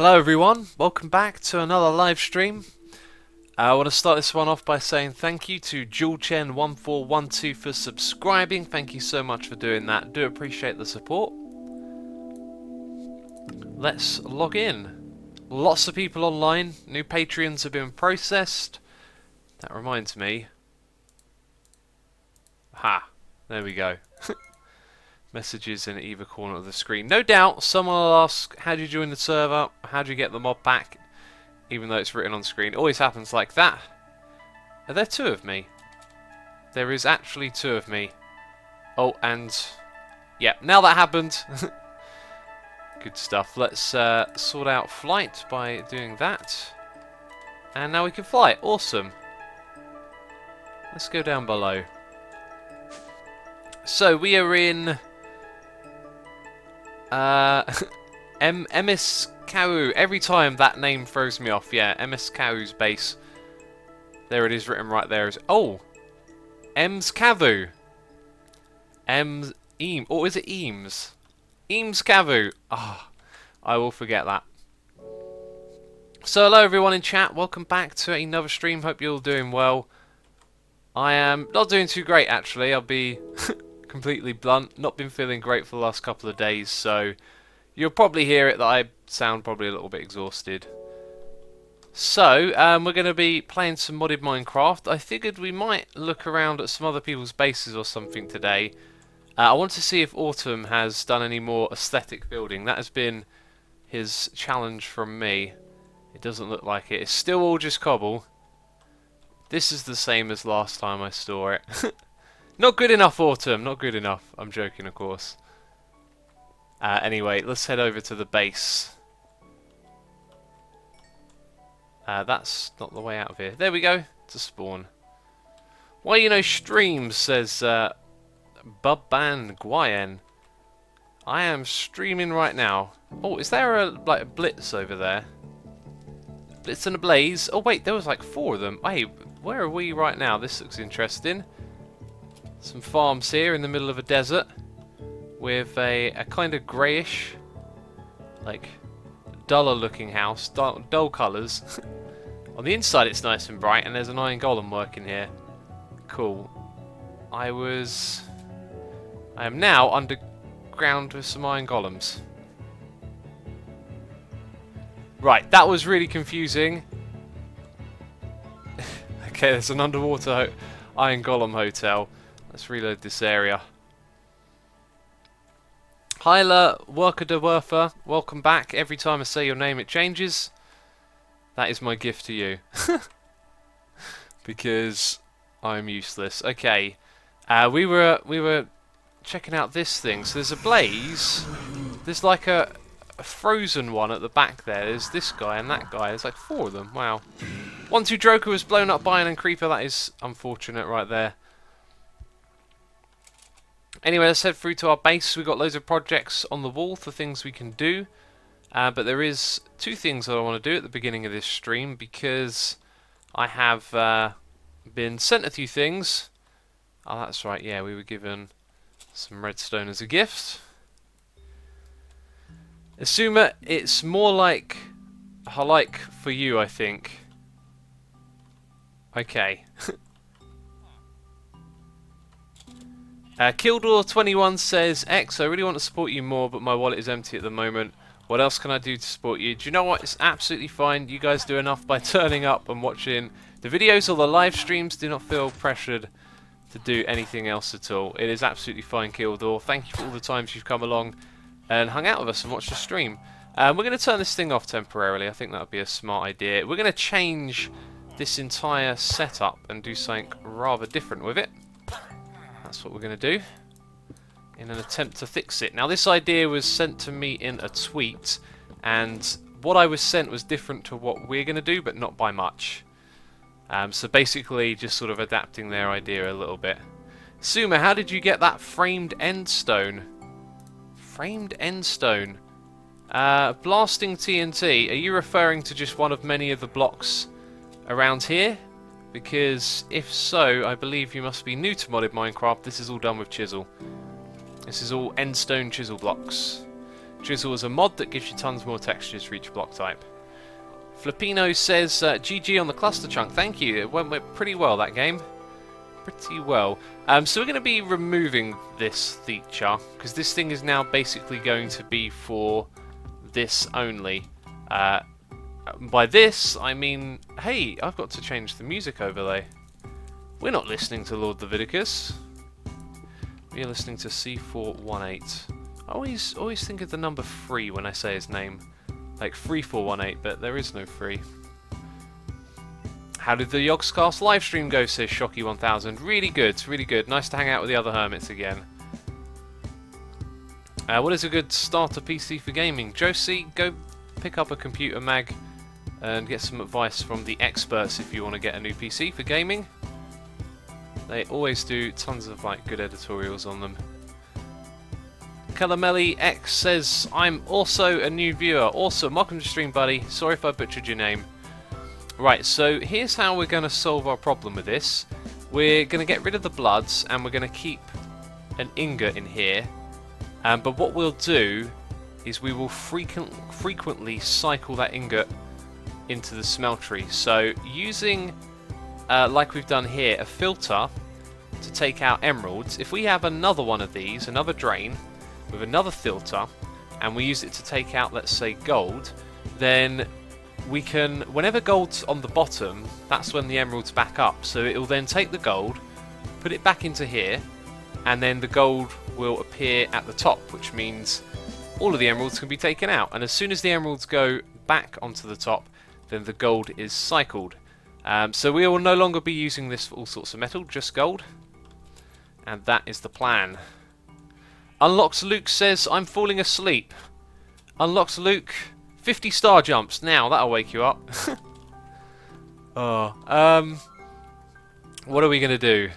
Hello everyone, welcome back to another live stream. I want to start this one off by saying thank you to JewelChen1412 for subscribing. Thank you so much for doing that. Do appreciate the support. Let's log in. Lots of people online. New Patreons have been processed. That reminds me. Ha! There we go. Messages in either corner of the screen. No doubt someone will ask, how do you join the server? How do you get the mod pack? Even though it's written on screen. It always happens like that. Are there two of me? There is actually two of me. Oh, and... yeah, now that happened. Good stuff. Let's sort out flight by doing that. And now we can fly. Awesome. Let's go down below. So, we are in... MS Kawu. Every time that name throws me off. Yeah, MS Kawu's base. There it is, written right there. Oh, Ems Kavu. Ems Eames. Or is it Eames? Eames Kavu. Ah, I will forget that. So hello everyone in chat. Welcome back to another stream. Hope you're all doing well. I am not doing too great actually. I'll be completely blunt. Not been feeling great for the last couple of days, so you'll probably hear it that I sound probably a little bit exhausted. So, we're going to be playing some modded Minecraft. I figured we might look around at some other people's bases or something today. I want to see if Autumn has done any more aesthetic building. That has been his challenge from me. It doesn't look like it. It's still all just cobble. This is the same as last time I saw it. Not good enough, Autumn. Not good enough. I'm joking, of course. Anyway, let's head over to the base. That's not the way out of here. There we go. To spawn. Why you know streams, says Bubban Guyen. I am streaming right now. Oh, is there a blitz over there? Blitz and a blaze. Oh wait, there was like 4 of them. Hey, where are we right now? This looks interesting. Some farms here in the middle of a desert with a kind of greyish, like duller looking house, dull colours. On the inside it's nice and bright, and there's an iron golem working here. Cool. I am now underground with some iron golems. Right, that was really confusing. Okay, there's an underwater iron golem hotel. Let's reload this area. Hyla Worker, welcome back. Every time I say your name it changes. That is my gift to you. Because I'm useless. Okay. We were checking out this thing. So there's a blaze. There's like a frozen one at the back there. There's this guy and that guy. There's like 4 of them. Wow. 1-2 Droker was blown up by an creeper. That is unfortunate right there. Anyway, let's head through to our base. We've got loads of projects on the wall for things we can do. But there is 2 things that I want to do at the beginning of this stream, because I have been sent a few things. Oh, that's right, yeah, we were given some redstone as a gift. Asuma, it's more like for you, I think. Okay. Kildor21 says, X, I really want to support you more, but my wallet is empty at the moment. What else can I do to support you? Do you know what? It's absolutely fine. You guys do enough by turning up and watching the videos or the live streams. Do not feel pressured to do anything else at all. It is absolutely fine, Kildor. Thank you for all the times you've come along and hung out with us and watched the stream. We're going to turn this thing off temporarily. I think that would be a smart idea. We're going to change this entire setup and do something rather different with it. That's what we're going to do in an attempt to fix it. Now, this idea was sent to me in a tweet, and what I was sent was different to what we're going to do, but not by much. So basically, just sort of adapting their idea a little bit. Suma, how did you get that framed end stone? Framed end stone? Blasting TNT, are you referring to just one of many of the blocks around here? Because if so, I believe you must be new to modded Minecraft. This is all done with chisel. This is all end stone chisel blocks. Drizzle is a mod that gives you tons more textures for each block type. Flippino says, GG on the cluster chunk. Thank you. It went pretty well, that game. Pretty well. So we're going to be removing this feature, because this thing is now basically going to be for this only. By this, I mean, hey, I've got to change the music overlay. We're not listening to Lord Leviticus. We're listening to C418. I always think of the number 3 when I say his name. Like 3418, but there is no 3. How did the Yogscast livestream go, says Shocky1000. Really good, really good. Nice to hang out with the other hermits again. What is a good starter PC for gaming? Josie, go pick up a computer mag and get some advice from the experts if you want to get a new PC for gaming. They always do tons of like good editorials on them. Calamelli X says, I'm also a new viewer. Awesome, welcome to stream, buddy. Sorry if I butchered your name. Right, so here's how we're going to solve our problem with this. We're going to get rid of the bloods and we're going to keep an ingot in here. But what we'll do is we will frequently cycle that ingot into the smeltery. So using, like we've done here, a filter to take out emeralds. If we have another one of these, another drain, with another filter, and we use it to take out, let's say, gold, then we can, whenever gold's on the bottom, that's when the emerald's back up. So it will then take the gold, put it back into here, and then the gold will appear at the top, which means all of the emeralds can be taken out. And as soon as the emeralds go back onto the top, then the gold is cycled. So we will no longer be using this for all sorts of metal, just gold. And that is the plan. Unlocks Luke says, I'm falling asleep. Unlocks Luke, 50 star jumps. Now, that'll wake you up. Oh, what are we going to do?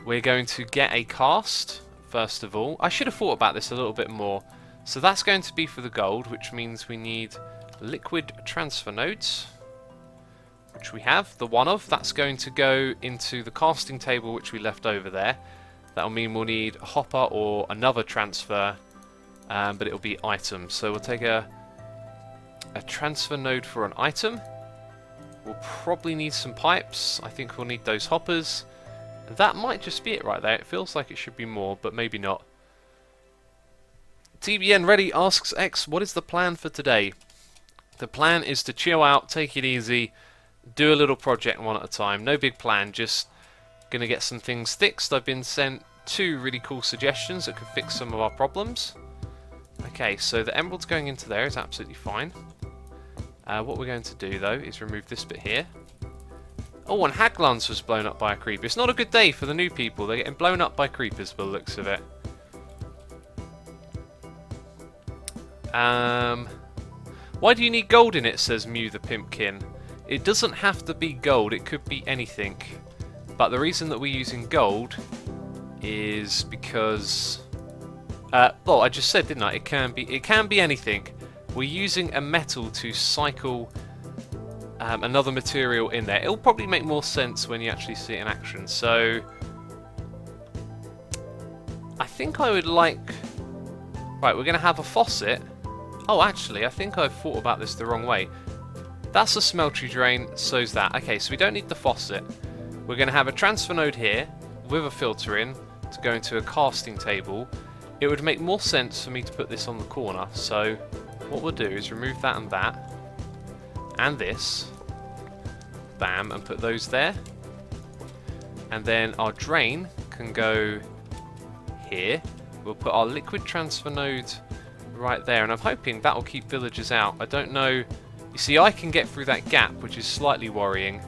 We're going to get a cast, first of all. I should have thought about this a little bit more. So that's going to be for the gold, which means we need liquid transfer nodes, which we have, the one of. That's going to go into the casting table, which we left over there. That'll mean we'll need a hopper or another transfer, but it'll be items. So we'll take a transfer node for an item. We'll probably need some pipes. I think we'll need those hoppers. That might just be it right there. It feels like it should be more, but maybe not. TBN Ready asks X, what is the plan for today? The plan is to chill out, take it easy, do a little project one at a time. No big plan, just gonna get some things fixed. I've been sent 2 really cool suggestions that could fix some of our problems. Okay, so the emerald's going into there is absolutely fine. What we're going to do though is remove this bit here. Oh, and Haglans was blown up by a creeper. It's not a good day for the new people. They're getting blown up by creepers by the looks of it. Why do you need gold in it, says Mew the Pimpkin. It doesn't have to be gold, it could be anything. But the reason that we're using gold is because, well, I just said, didn't I? It can be anything. We're using a metal to cycle another material in there. It'll probably make more sense when you actually see it in action. So I think I would like. Right, we're going to have a faucet. Oh, actually, I think I've thought about this the wrong way. That's a smeltery drain, so's that. Okay, so we don't need the faucet. We're going to have a transfer node here with a filter in to go into a casting table. It would make more sense for me to put this on the corner. So what we'll do is remove that and this. Bam, and put those there. And then our drain can go here. We'll put our liquid transfer node right there, and I'm hoping that'll keep villagers out. I don't know. You see, I can get through that gap, which is slightly worrying.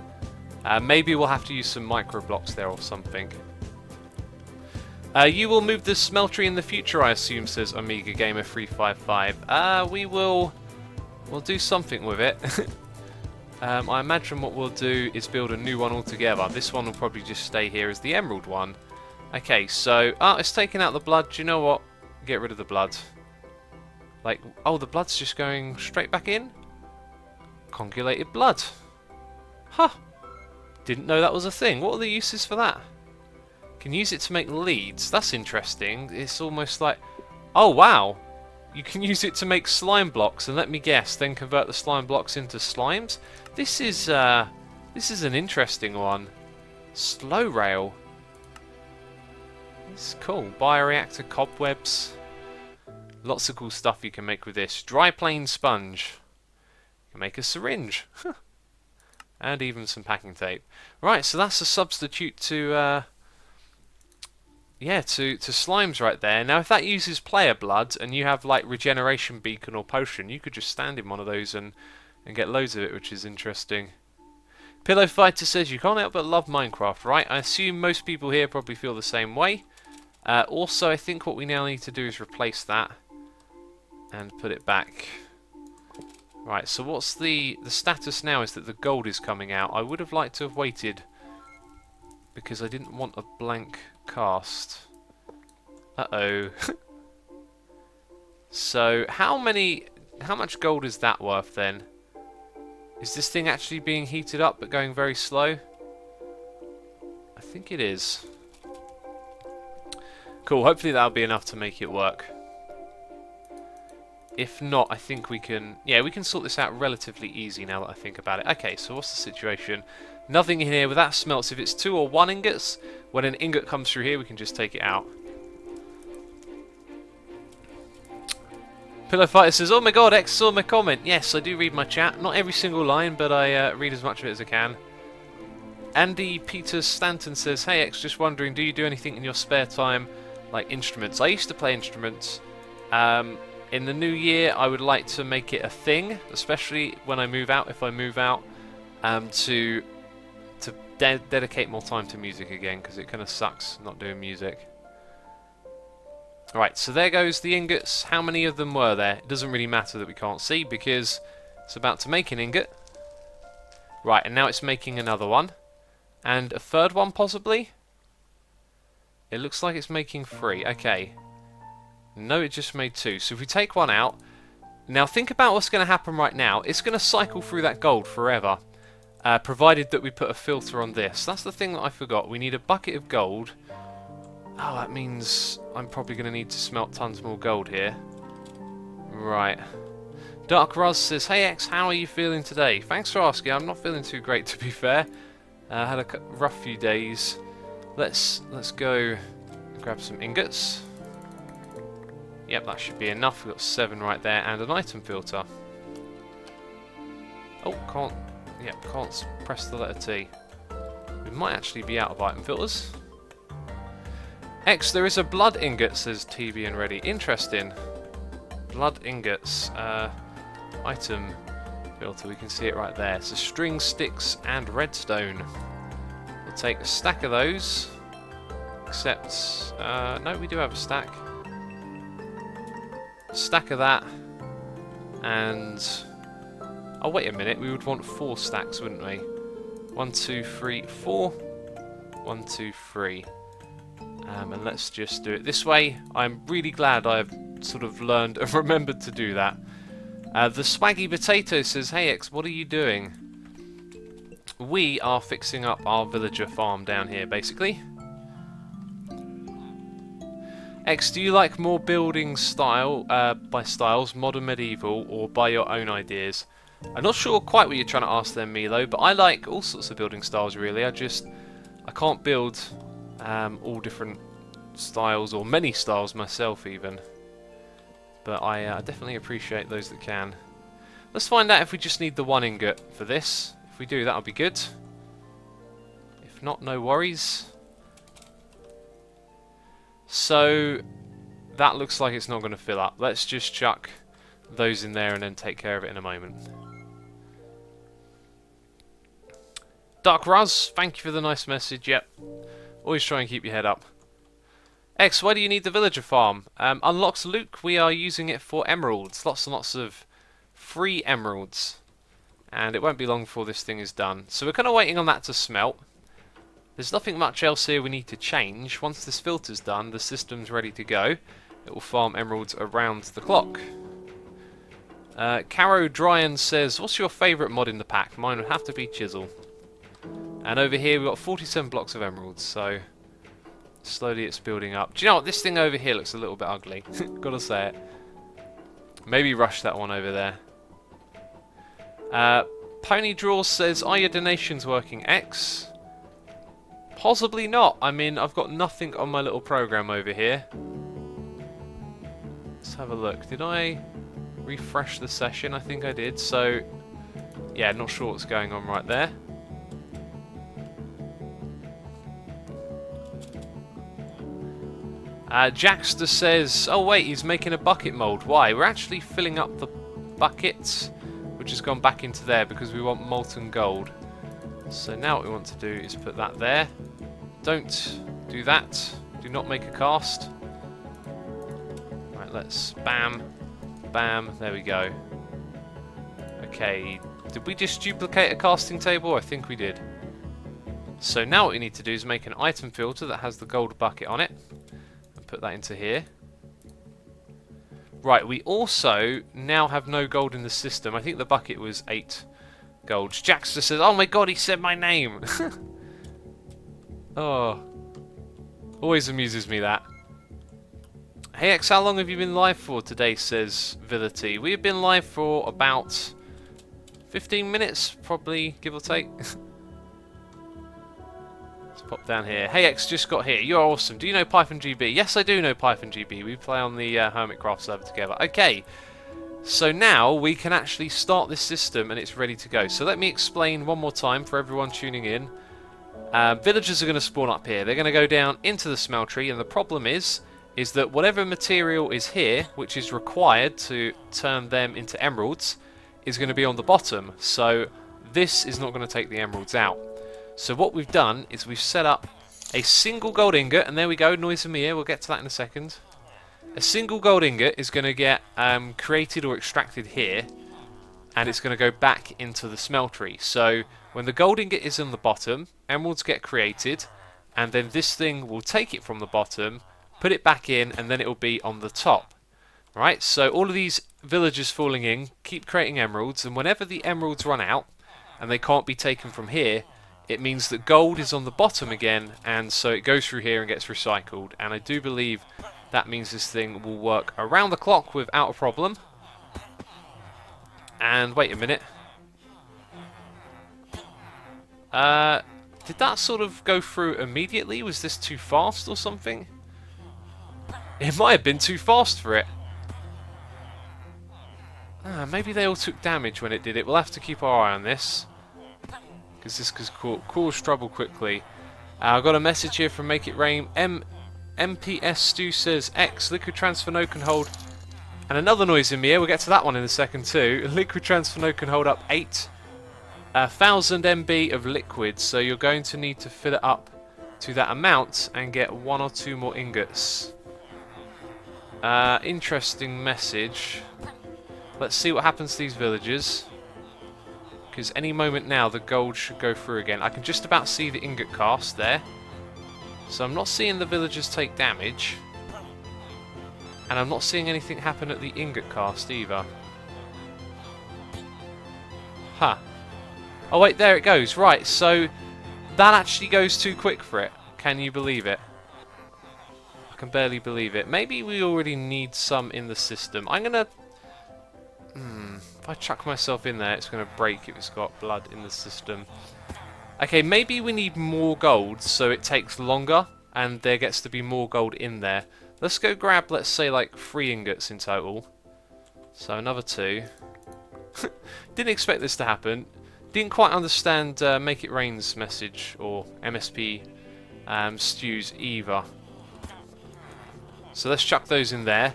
Maybe we'll have to use some micro blocks there or something. You will move the smeltery in the future, I assume, says Omega Gamer 355. We'll do something with it. I imagine what we'll do is build a new one altogether. This one will probably just stay here as the emerald one. Okay, so it's taking out the blood. Do you know what? Get rid of the blood. Like, oh, the blood's just going straight back in? Coagulated blood. Huh. Didn't know that was a thing. What are the uses for that? Can use it to make leads. That's interesting. It's almost like... Oh, wow. you can use it to make slime blocks, and let me guess, then convert the slime blocks into slimes. This is an interesting one. Slow rail. It's cool. Bioreactor cobwebs. Lots of cool stuff you can make with this. Dry plane sponge. You can make a syringe. And even some packing tape. Right, so that's a substitute to slimes right there. Now if that uses player blood and you have like regeneration beacon or potion, you could just stand in one of those and get loads of it, which is interesting. Pillow Fighter says you can't help but love Minecraft, right? I assume most people here probably feel the same way. Also, I think what we now need to do is replace that and put it back. Right, so what's the status now is that the gold is coming out. I would have liked to have waited because I didn't want a blank cast. Uh-oh. So, how much gold is that worth then? Is this thing actually being heated up but going very slow? I think it is. Cool, hopefully that'll be enough to make it work. If not, I think we can sort this out relatively easy now that I think about it. Okay, so what's the situation? Nothing in here, but that smelts. If it's 2 or 1 ingots, when an ingot comes through here, we can just take it out. Pillow Fighter says, oh my god, X saw my comment. Yes, I do read my chat. Not every single line, but I read as much of it as I can. Andy Peter Stanton says, hey X, just wondering, do you do anything in your spare time, like instruments? I used to play instruments. In the new year, I would like to make it a thing, especially when I move out, if I move out, to dedicate more time to music again, because it kind of sucks not doing music. Right, so there goes the ingots. How many of them were there? It doesn't really matter that we can't see, because it's about to make an ingot. Right, and now it's making another one. And a third one, possibly? It looks like it's making 3. Okay. No, it just made 2. So if we take one out... Now think about what's going to happen right now. It's going to cycle through that gold forever. Provided that we put a filter on this. That's the thing that I forgot. We need a bucket of gold. Oh, that means I'm probably going to need to smelt tons more gold here. Right. Dark Ruz says, hey X, how are you feeling today? Thanks for asking. I'm not feeling too great, to be fair. I had a rough few days. Let's go grab some ingots. Yep, that should be enough. We've got 7 right there and an item filter. Oh, can't press the letter T. We might actually be out of item filters. X, there is a blood ingot, says TB and Ready. Interesting. Blood ingots. Item filter, we can see it right there. So string, sticks, and redstone. We'll take a stack of those. Except, no, we do have a stack. Stack of that. And... oh, wait a minute. We would want 4 stacks, wouldn't we? 1, 2, 3, 4. 1, 2, 3. And let's just do it this way. I'm really glad I've sort of learned and remembered to do that. The Swaggy Potato says, hey X, what are you doing? We are fixing up our villager farm down here, basically. X, do you like more building style, by styles, modern, medieval, or by your own ideas? I'm not sure quite what you're trying to ask there, Milo, but I like all sorts of building styles, really. I can't build all different styles, or many styles myself, even. But I definitely appreciate those that can. Let's find out if we just need the 1 ingot for this. If we do, that'll be good. If not, no worries. So, that looks like it's not going to fill up. Let's just chuck those in there and then take care of it in a moment. Dark Ruz, thank you for the nice message. Yep. Always try and keep your head up. X, why do you need the villager farm? Unlocks Luke, we are using it for emeralds. Lots and lots of free emeralds. And it won't be long before this thing is done. So we're kind of waiting on that to smelt. There's nothing much else here we need to change. Once this filter's done, the system's ready to go. It will farm emeralds around the clock. Caro Dryan says, what's your favourite mod in the pack? Mine would have to be Chisel. And over here we've got 47 blocks of emeralds, so slowly it's building up. Do you know what? This thing over here looks a little bit ugly. Gotta say it. Maybe rush that one over there. Pony Draws says, are your donations working, X? Possibly not. I mean, I've got nothing on my little program over here. Let's have a look. Did I refresh the session? I think I did. So, yeah, not sure what's going on right there. Jackster says, oh wait, he's making a bucket mold. Why? We're actually filling up the buckets, which has gone back into there because we want molten gold. So now what we want to do is put that there. Don't do that. Do not make a cast. Right, let's bam, bam, there we go. Okay, did we just duplicate a casting table? I think we did. So now what we need to do is make an item filter that has the gold bucket on it. Put that into here. Right, we also now have no gold in the system. I think the bucket was 8 gold. Jackster says, oh my god, he said my name! Oh. Always amuses me that. Hey X, how long have you been live for today, says Villity. We have been live for about 15 minutes, probably, give or take. Pop down here. Hey X, just got here. You're awesome. Do you know Python GB? Yes, I do know Python GB. We play on the Hermitcraft server together. Okay, so now we can actually start this system and it's ready to go. So let me explain one more time for everyone tuning in. Villagers are going to spawn up here. They're going to go down into the smeltery, and the problem is that whatever material is here, which is required to turn them into emeralds, is going to be on the bottom. So this is not going to take the emeralds out. So what we've done is we've set up a single gold ingot, and there we go, noise in my ear, we'll get to that in a second. A single gold ingot is going to get created or extracted here, and it's going to go back into the smeltery. So when the gold ingot is on the bottom, emeralds get created, and then this thing will take it from the bottom, put it back in, and then it will be on the top. Right, so all of these villagers falling in keep creating emeralds, and whenever the emeralds run out, and they can't be taken from here, it means that gold is on the bottom again, and so it goes through here and gets recycled. And I do believe that means this thing will work around the clock without a problem. And wait a minute. Did that sort of go through immediately? Was this too fast or something? It might have been too fast for it. Maybe they all took damage when it did it. We'll have to keep our eye on this, because this could cause trouble quickly. I got a message here from Make It Rain. MPS Stu says, X, liquid transfer node can hold... And another noise in me here, we'll get to that one in a second too. Liquid transfer node can hold up 8,000 MB of liquid, so you're going to need to fill it up to that amount and get 1 or 2 more ingots. Interesting message. Let's see what happens to these villagers. Because any moment now the gold should go through again. I can just about see the ingot cast there. So I'm not seeing the villagers take damage. And I'm not seeing anything happen at the ingot cast either. Huh. Oh wait, there it goes. Right, so that actually goes too quick for it. Can you believe it? I can barely believe it. Maybe we already need some in the system. I'm gonna... if I chuck myself in there, it's going to break if it's got blood in the system. Okay, maybe we need more gold, so it takes longer, and there gets to be more gold in there. Let's go grab, let's say, like 3 ingots in total. So another 2. Didn't expect this to happen. Didn't quite understand Make It Rain's message, or MSP Stu's either. So let's chuck those in there.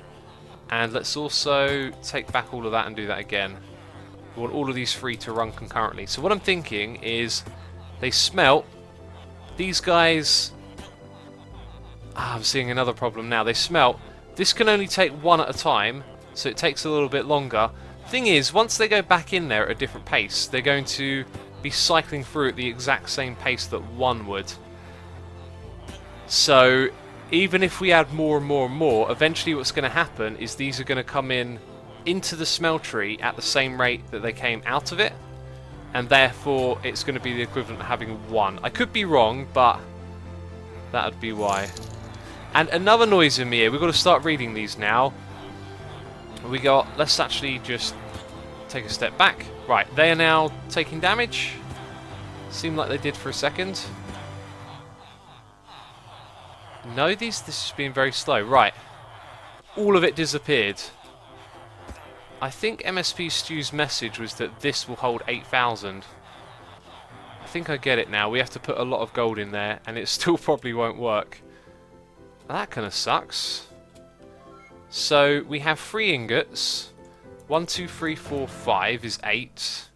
And let's also take back all of that and do that again. We want all of these 3 to run concurrently. So what I'm thinking is they smelt. These guys... I'm seeing another problem now. They smelt. This can only take 1 at a time, so it takes a little bit longer. Thing is, once they go back in there at a different pace, they're going to be cycling through at the exact same pace that 1 would. So... even if we add more and more and more, eventually what's going to happen is these are going to come in into the smeltery at the same rate that they came out of it, and therefore it's going to be the equivalent of having 1. I could be wrong, but that would be why. And another noise in me here, we've got to start reading these now. We got... Let's actually just take a step back. Right, they are now taking damage. Seemed like they did for a second. No, this has been very slow. Right. All of it disappeared. I think MSP Stu's message was that this will hold 8,000. I think I get it now. We have to put a lot of gold in there, and it still probably won't work. That kind of sucks. So we have 3 ingots. 1, 2, 3, 4, 5 is 8.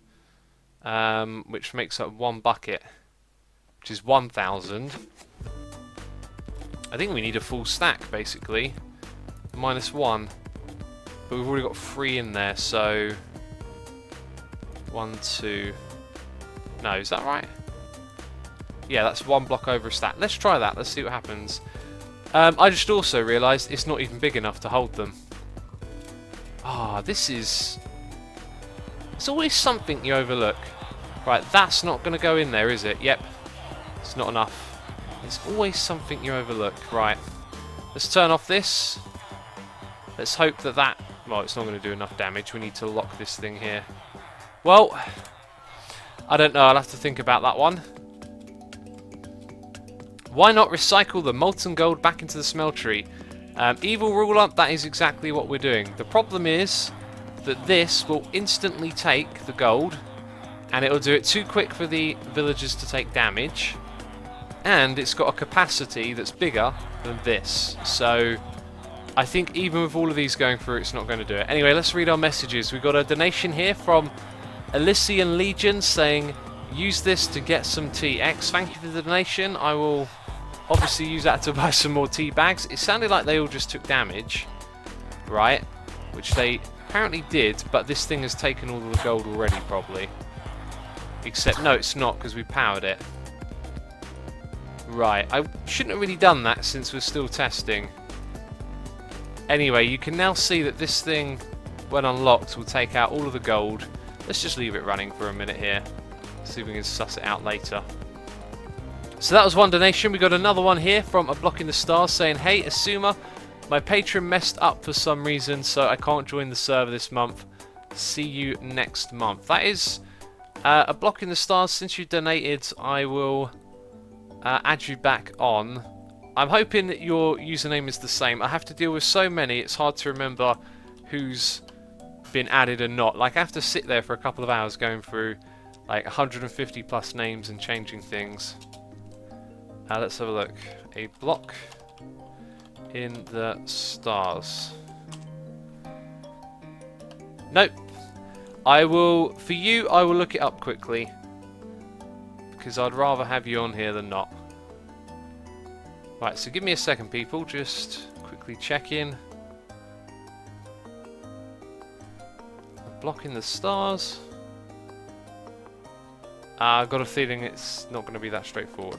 Which makes up 1 bucket, which is 1,000. I think we need a full stack, basically. -1. But we've already got 3 in there, so... 1, 2... No, is that right? Yeah, that's 1 block over a stack. Let's try that, let's see what happens. I just also realised it's not even big enough to hold them. Ah, this is... It's always something you overlook. Right, that's not going to go in there, is it? Yep. It's not enough. There's always something you overlook. Right. Let's turn off this. Let's hope that that... Well, it's not going to do enough damage. We need to lock this thing here. Well, I don't know. I'll have to think about that one. Why not recycle the molten gold back into the smeltery? Evil ruler, that is exactly what we're doing. The problem is that this will instantly take the gold, and it'll do it too quick for the villagers to take damage, and it's got a capacity that's bigger than this. So I think even with all of these going through, it's not going to do it. Anyway, let's read our messages. We've got a donation here from Elysian Legion saying, use this to get some tea. X, thank you for the donation. I will obviously use that to buy some more tea bags. It sounded like they all just took damage, right? Which they apparently did, but this thing has taken all of the gold already, probably. Except, no, it's not, because we powered it. Right, I shouldn't have really done that since we're still testing. Anyway, you can now see that this thing, when unlocked, will take out all of the gold. Let's just leave it running for a minute here. See if we can suss it out later. So that was one donation. We got another one here from A Block in the Stars saying, hey, Asuma, my Patreon messed up for some reason, so I can't join the server this month. See you next month. That is A Block in the Stars. Since you donated, I will add you back on. I'm hoping that your username is the same. I have to deal with so many, it's hard to remember who's been added and not. Like, I have to sit there for a couple of hours going through like 150 plus names and changing things. Let's have a look. A Block in the Stars. Nope. I will, for you, I will look it up quickly, because I'd rather have you on here than not. Right, so give me a second, people. Just quickly check in. A Block in the Stars. I've got a feeling it's not going to be that straightforward.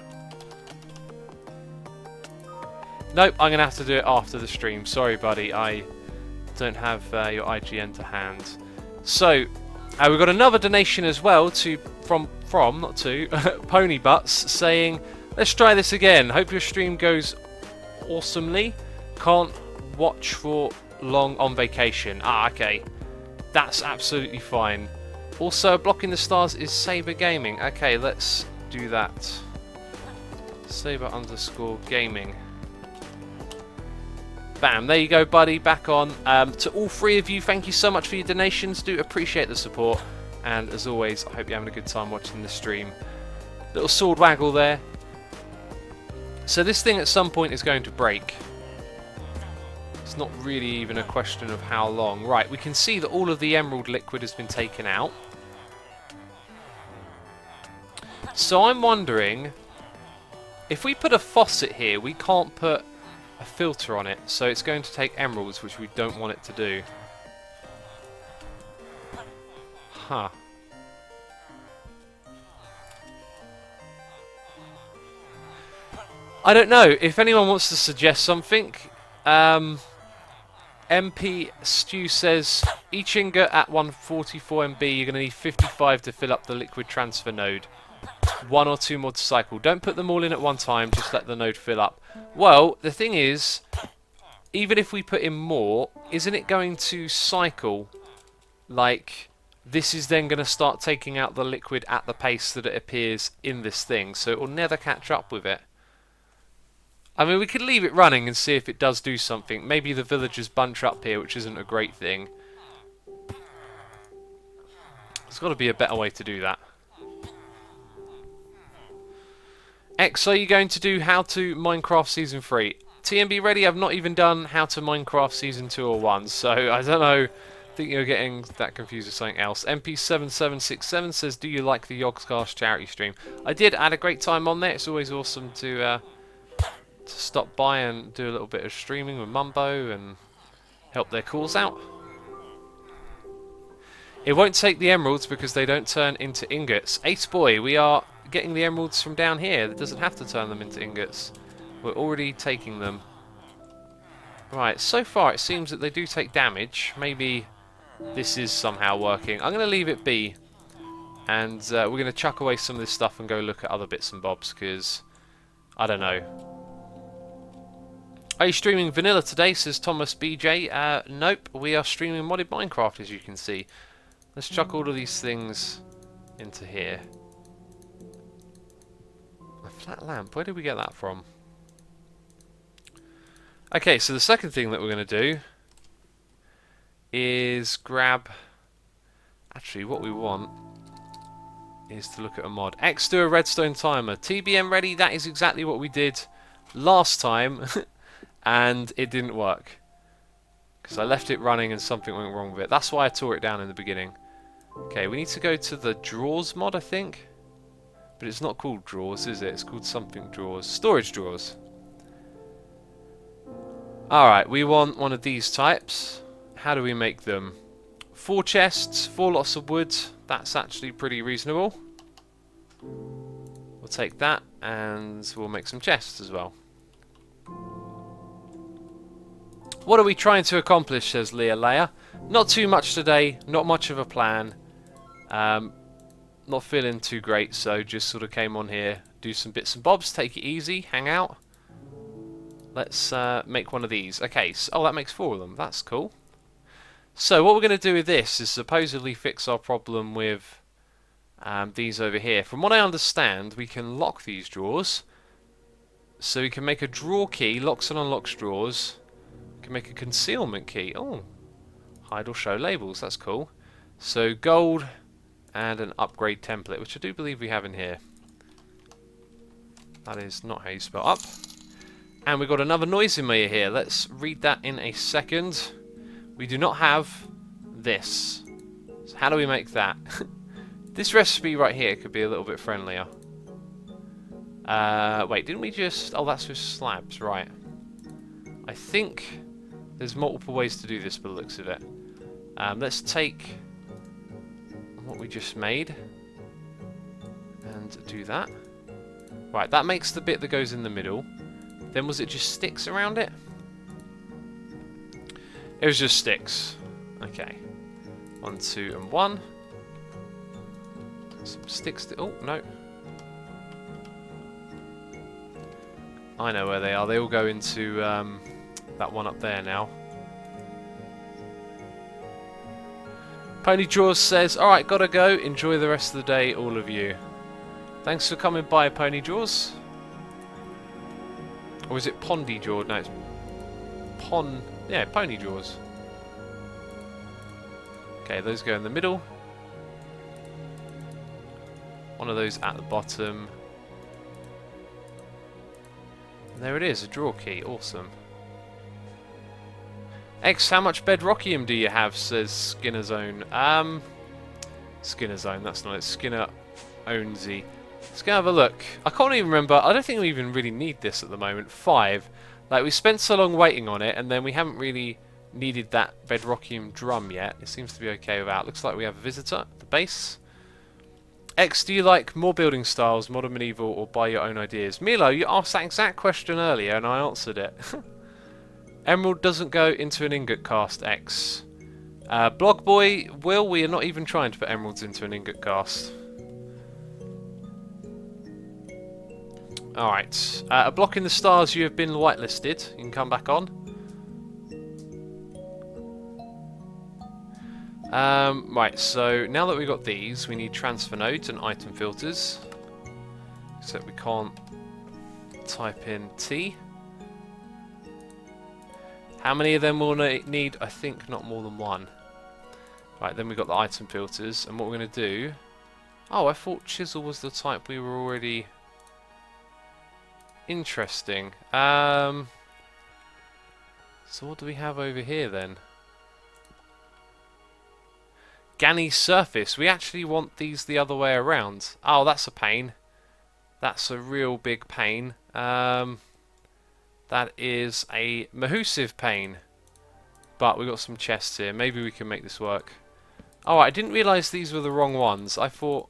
Nope, I'm going to have to do it after the stream. Sorry, buddy. I don't have your IGN to hand. So, we've got another donation as well from Pony Butts saying, let's try this again. Hope your stream goes awesomely. Can't watch for long on vacation. Okay. That's absolutely fine. Also, A Block in the Stars is Saber Gaming. Okay, let's do that. Saber_gaming. Bam, there you go, buddy. Back on. To all 3 of you, thank you so much for your donations. Do appreciate the support. And as always, I hope you're having a good time watching the stream. Little sword waggle there. So this thing at some point is going to break. It's not really even a question of how long. Right, we can see that all of the emerald liquid has been taken out. So I'm wondering, if we put a faucet here, we can't put a filter on it. So it's going to take emeralds, which we don't want it to do. Huh. I don't know. If anyone wants to suggest something, MP Stew says each ingot at 144 MB, you're going to need 55 to fill up the liquid transfer node. 1 or 2 more to cycle. Don't put them all in at one time, just let the node fill up. Well, the thing is, even if we put in more, isn't it going to cycle? Like, this is then going to start taking out the liquid at the pace that it appears in this thing, so it will never catch up with it. I mean, we could leave it running and see if it does do something. Maybe the villagers bunch up here, which isn't a great thing. There's got to be a better way to do that. X, are you going to do How to Minecraft Season 3? TMB ready, I've not even done How to Minecraft Season 2 or 1, so I don't know. I think you're getting that confused with something else. MP7767 says, do you like the Yogscast charity stream? I did, I had a great time on there. It's always awesome to stop by and do a little bit of streaming with Mumbo and help their cause out. It won't take the emeralds because they don't turn into ingots. Ace boy, we are getting the emeralds from down here. It doesn't have to turn them into ingots. We're already taking them. Right, so far it seems that they do take damage. Maybe this is somehow working. I'm going to leave it be. And we're going to chuck away some of this stuff and go look at other bits and bobs because, I don't know. Are you streaming vanilla today, says Thomas BJ? Nope, we are streaming modded Minecraft, as you can see. Let's chuck all of these things into here. A flat lamp, where did we get that from? Okay, so the second thing that we're going to do is grab... Actually, what we want is to look at a mod. X, do a redstone timer. TBM ready, that is exactly what we did last time. And it didn't work. Because I left it running and something went wrong with it. That's why I tore it down in the beginning. Okay, we need to go to the drawers mod, I think. But it's not called drawers, is it? It's called something drawers. Storage drawers. Alright, we want one of these types. How do we make them? 4 chests, 4 lots of wood. That's actually pretty reasonable. We'll take that and we'll make some chests as well. What are we trying to accomplish, says Leah Leia. Not too much today, not much of a plan. Not feeling too great, so just sort of came on here, do some bits and bobs, take it easy, hang out. Let's make one of these. Okay, so, oh, that makes 4 of them. That's cool. So what we're going to do with this is supposedly fix our problem with these over here. From what I understand, we can lock these drawers. So we can make a drawer key, locks and unlocks drawers. Can make a concealment key. Oh, hide or show labels. That's cool. So gold and an upgrade template, which I do believe we have in here. That is not how you spell up. And we've got another noise emitter here. Let's read that in a second. We do not have this. So how do we make that? This recipe right here could be a little bit friendlier. Wait, didn't we just... Oh, that's with slabs, right. I think there's multiple ways to do this by the looks of it. Let's take what we just made and do that. Right, that makes the bit that goes in the middle. Then was it just sticks around it? It was just sticks. Okay. 1, 2, and 1. Some sticks. Oh, no. I know where they are. They all go into that one up there now. Pony Jaws says, alright, gotta go. Enjoy the rest of the day, all of you. Thanks for coming by, Pony Jaws. Or is it Pondy Jaws? No, it's yeah, Pony Jaws. Okay, those go in the middle. One of those at the bottom. And there it is, a drawer key. Awesome. X, how much bedrockium do you have? Says Skinner Zone. Skinner Zone, that's not it. Skinner Ownzy. Let's go have a look. I can't even remember. I don't think we even really need this at the moment. 5. Like, we spent so long waiting on it, and then we haven't really needed that bedrockium drum yet. It seems to be okay without. Looks like we have a visitor at the base. X, do you like more building styles, modern medieval, or buy your own ideas? Milo, you asked that exact question earlier, and I answered it. Emerald doesn't go into an ingot cast, X. Blog Boy, Will, we are not even trying to put emeralds into an ingot cast. Alright. A block in the stars, you have been whitelisted. You can come back on. Right, so now that we've got these, we need transfer nodes and item filters. Except we can't type in T. How many of them will need? I think not more than one. Right, then we've got the item filters, and what we're going to do... Oh, I thought chisel was the type we were already... Interesting. So what do we have over here then? Ganny surface. We actually want these the other way around. Oh, that's a pain. That's a real big pain. That is a mahusive pain. But we've got some chests here. Maybe we can make this work. Oh, I didn't realise these were the wrong ones. I thought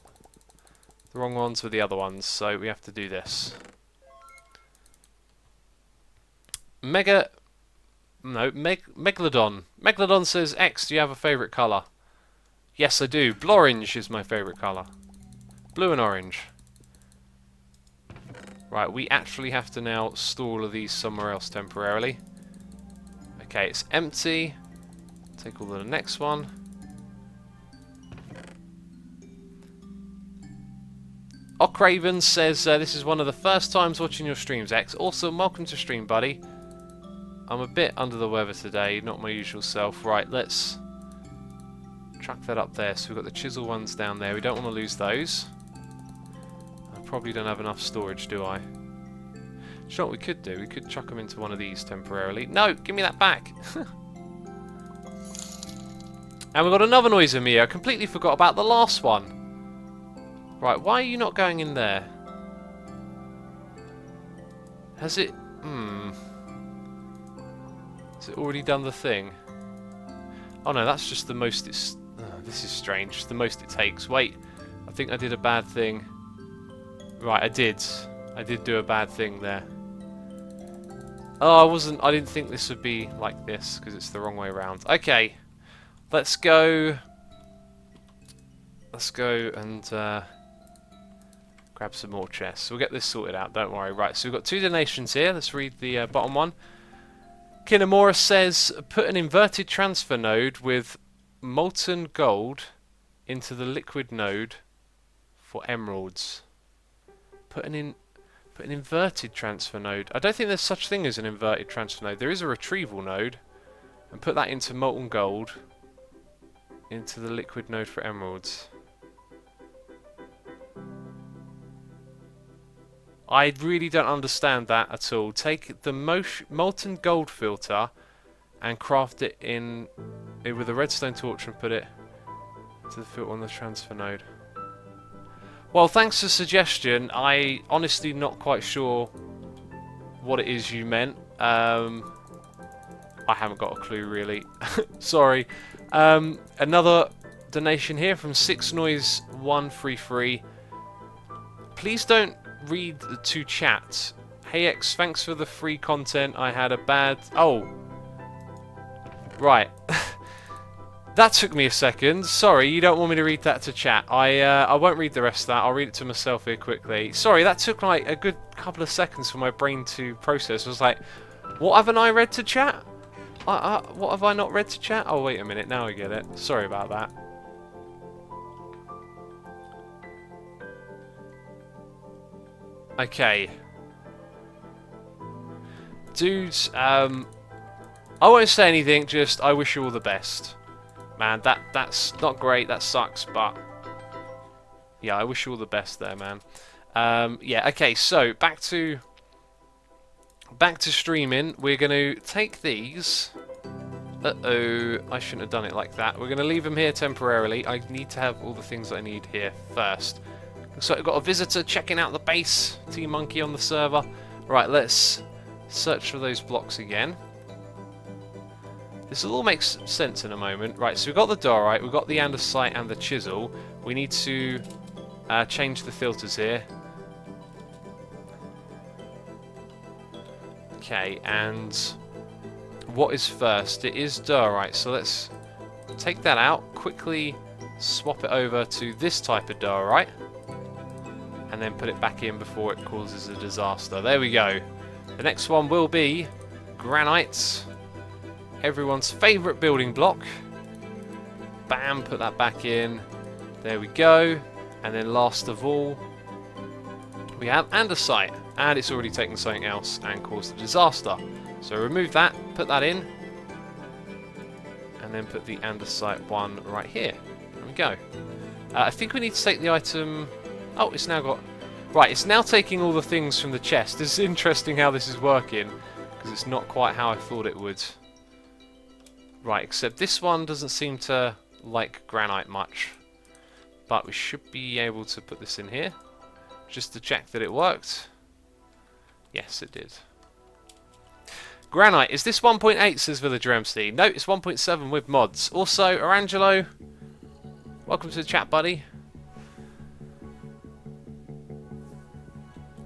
the wrong ones were the other ones. So we have to do this. Megalodon. Megalodon says, X, do you have a favourite colour? Yes, I do. Blorange is my favourite colour. Blue and orange. Right, we actually have to now store all of these somewhere else temporarily. Okay, it's empty. Take all of the next one. Ockraven says, this is one of the first times watching your streams, X. Awesome, welcome to stream, buddy. I'm a bit under the weather today, not my usual self. Right, let's chuck that up there. So we've got the chisel ones down there. We don't want to lose those. I probably don't have enough storage, do I? Do you know what we could do? We could chuck them into one of these temporarily. No, give me that back. And we've got another noise in me. I completely forgot about the last one. Right, why are you not going in there? Has it... Has it already done the thing? Oh no, that's just the most it's... this is strange. The most it takes. Wait, I think I did a bad thing. Right, I did. I did do a bad thing there. Oh, I didn't think this would be like this, because it's the wrong way around. Okay, let's go... Let's go and grab some more chests. We'll get this sorted out, don't worry. Right, so we've got 2 donations here. Let's read the bottom one. Kinemura says, put an inverted transfer node with molten gold into the liquid node for emeralds. Put an inverted transfer node. I don't think there's such thing as an inverted transfer node. There is a retrieval node. And put that into molten gold into the liquid node for emeralds. I really don't understand that at all. Take the molten gold filter and craft it with a redstone torch and put it to the filter on the transfer node. Well, thanks for the suggestion. I honestly not quite sure what it is you meant. I haven't got a clue really. Sorry. Another donation here from 6noise133. Please don't read to chat. Hey X, thanks for the free content. I had a bad... Oh. Right. That took me a second. Sorry, you don't want me to read that to chat. I won't read the rest of that. I'll read it to myself here quickly. Sorry, that took like a good couple of seconds for my brain to process. I was like, what haven't I read to chat? What have I not read to chat? Oh, wait a minute. Now I get it. Sorry about that. Okay. Dudes, I won't say anything, just I wish you all the best. Man, that's not great, that sucks, but... Yeah, I wish you all the best there, man. Yeah, okay, so, back to streaming. We're going to take these... Uh-oh, I shouldn't have done it like that. We're going to leave them here temporarily. I need to have all the things I need here first. So I've got a visitor checking out the base. T-Monkey on the server. Right, let's search for those blocks again. This will all make sense in a moment. Right, so we've got the diorite, we've got the andesite and the chisel. We need to change the filters here. Okay, and what is first? It is diorite, so let's take that out, quickly swap it over to this type of diorite, and then put it back in before it causes a disaster. There we go. The next one will be granite, everyone's favourite building block. bam, put that back in. There we go. And then last of all, we have andesite. And it's already taken something else and caused a disaster. So remove that, put that in. And then put the andesite one right here. There we go. I think we need to take the item... Oh, it's now got... Right, it's now taking all the things from the chest. This is interesting how this is working, because it's not quite how I thought it would. Right, except this one doesn't seem to like granite much. But we should be able to put this in here, just to check that it worked. Yes, it did. Granite, is this 1.8, says Villager MC? No, it's 1.7 with mods. Also, Arangelo, welcome to the chat, buddy.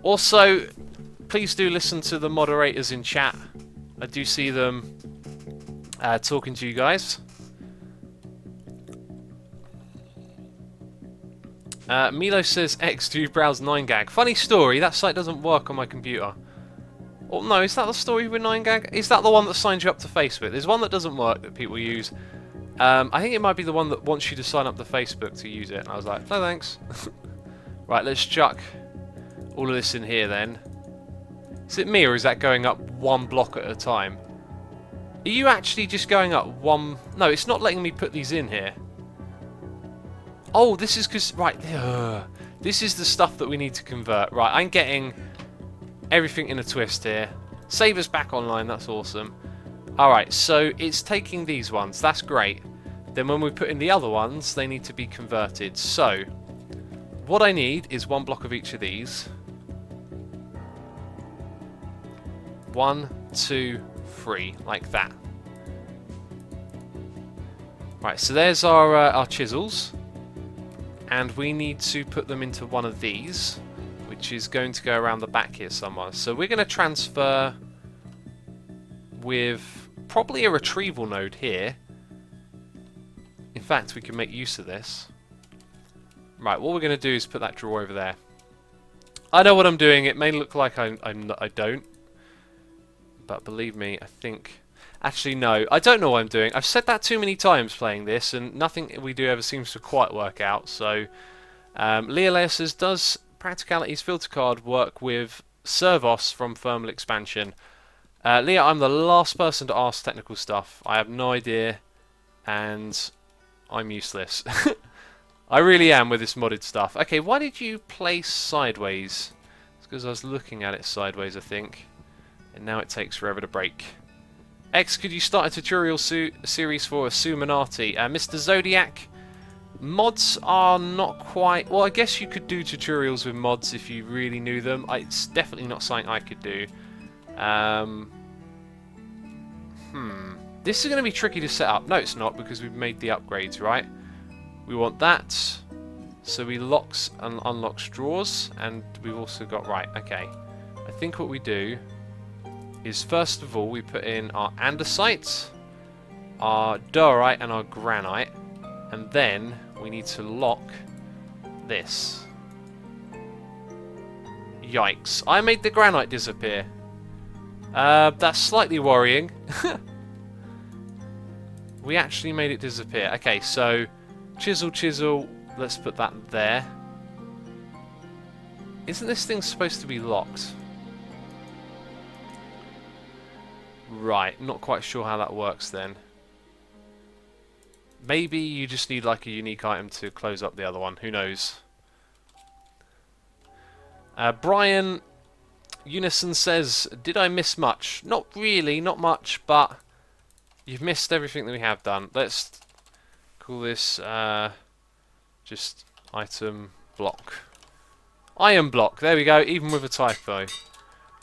Also, please do listen to the moderators in chat. I do see them talking to you guys. Milo says, X, do you browse 9gag? Funny story, that site doesn't work on my computer. Oh no, is that the story with 9gag? Is that the one that signs you up to Facebook? There's one that doesn't work that people use. I think it might be the one that wants you to sign up to Facebook to use it. And I was like, no thanks. Right, let's chuck all of this in here then. Is it me or is that going up one block at a time? Are you actually just going up one... No, it's not letting me put these in here. Oh, this is because... Right, this is the stuff that we need to convert. Right, I'm getting everything in a twist here. Save us back online, that's awesome. Alright, so it's taking these ones, that's great. Then when we put in the other ones, they need to be converted. So, what I need is one block of each of these. 1, 2, 3, like that. Right, so there's our chisels. And we need to put them into one of these, which is going to go around the back here somewhere. So we're going to transfer with probably a retrieval node here. In fact, we can make use of this. Right, what we're going to do is put that drawer over there. I know what I'm doing. It may look like I don't. But believe me, I think... Actually, no. I don't know what I'm doing. I've said that too many times playing this, and nothing we do ever seems to quite work out. So, Leolea says, does Practicality's filter card work with Servos from Thermal Expansion? Leah, I'm the last person to ask technical stuff. I have no idea, and I'm useless. I really am with this modded stuff. Okay, why did you play sideways? It's because I was looking at it sideways, I think. And now it takes forever to break. X, could you start a tutorial series for Xisuminati? Mr. Zodiac, mods are not quite... Well, I guess you could do tutorials with mods if you really knew them. It's definitely not something I could do. This is going to be tricky to set up. No, it's not, because we've made the upgrades, right? We want that. So we locks and unlocks drawers. And we've also got... Right, okay. I think what we do is, first of all, we put in our andesite, our diorite, and our granite. And then we need to lock this. Yikes. I made the granite disappear. That's slightly worrying. We actually made it disappear. Okay, so chisel, chisel. Let's put that there. Isn't this thing supposed to be locked? Right, not quite sure how that works then. Maybe you just need like a unique item to close up the other one. Who knows? Brian Unison says, did I miss much? Not really, not much, but you've missed everything that we have done. Let's call this just item block. Iron block, there we go, even with a typo.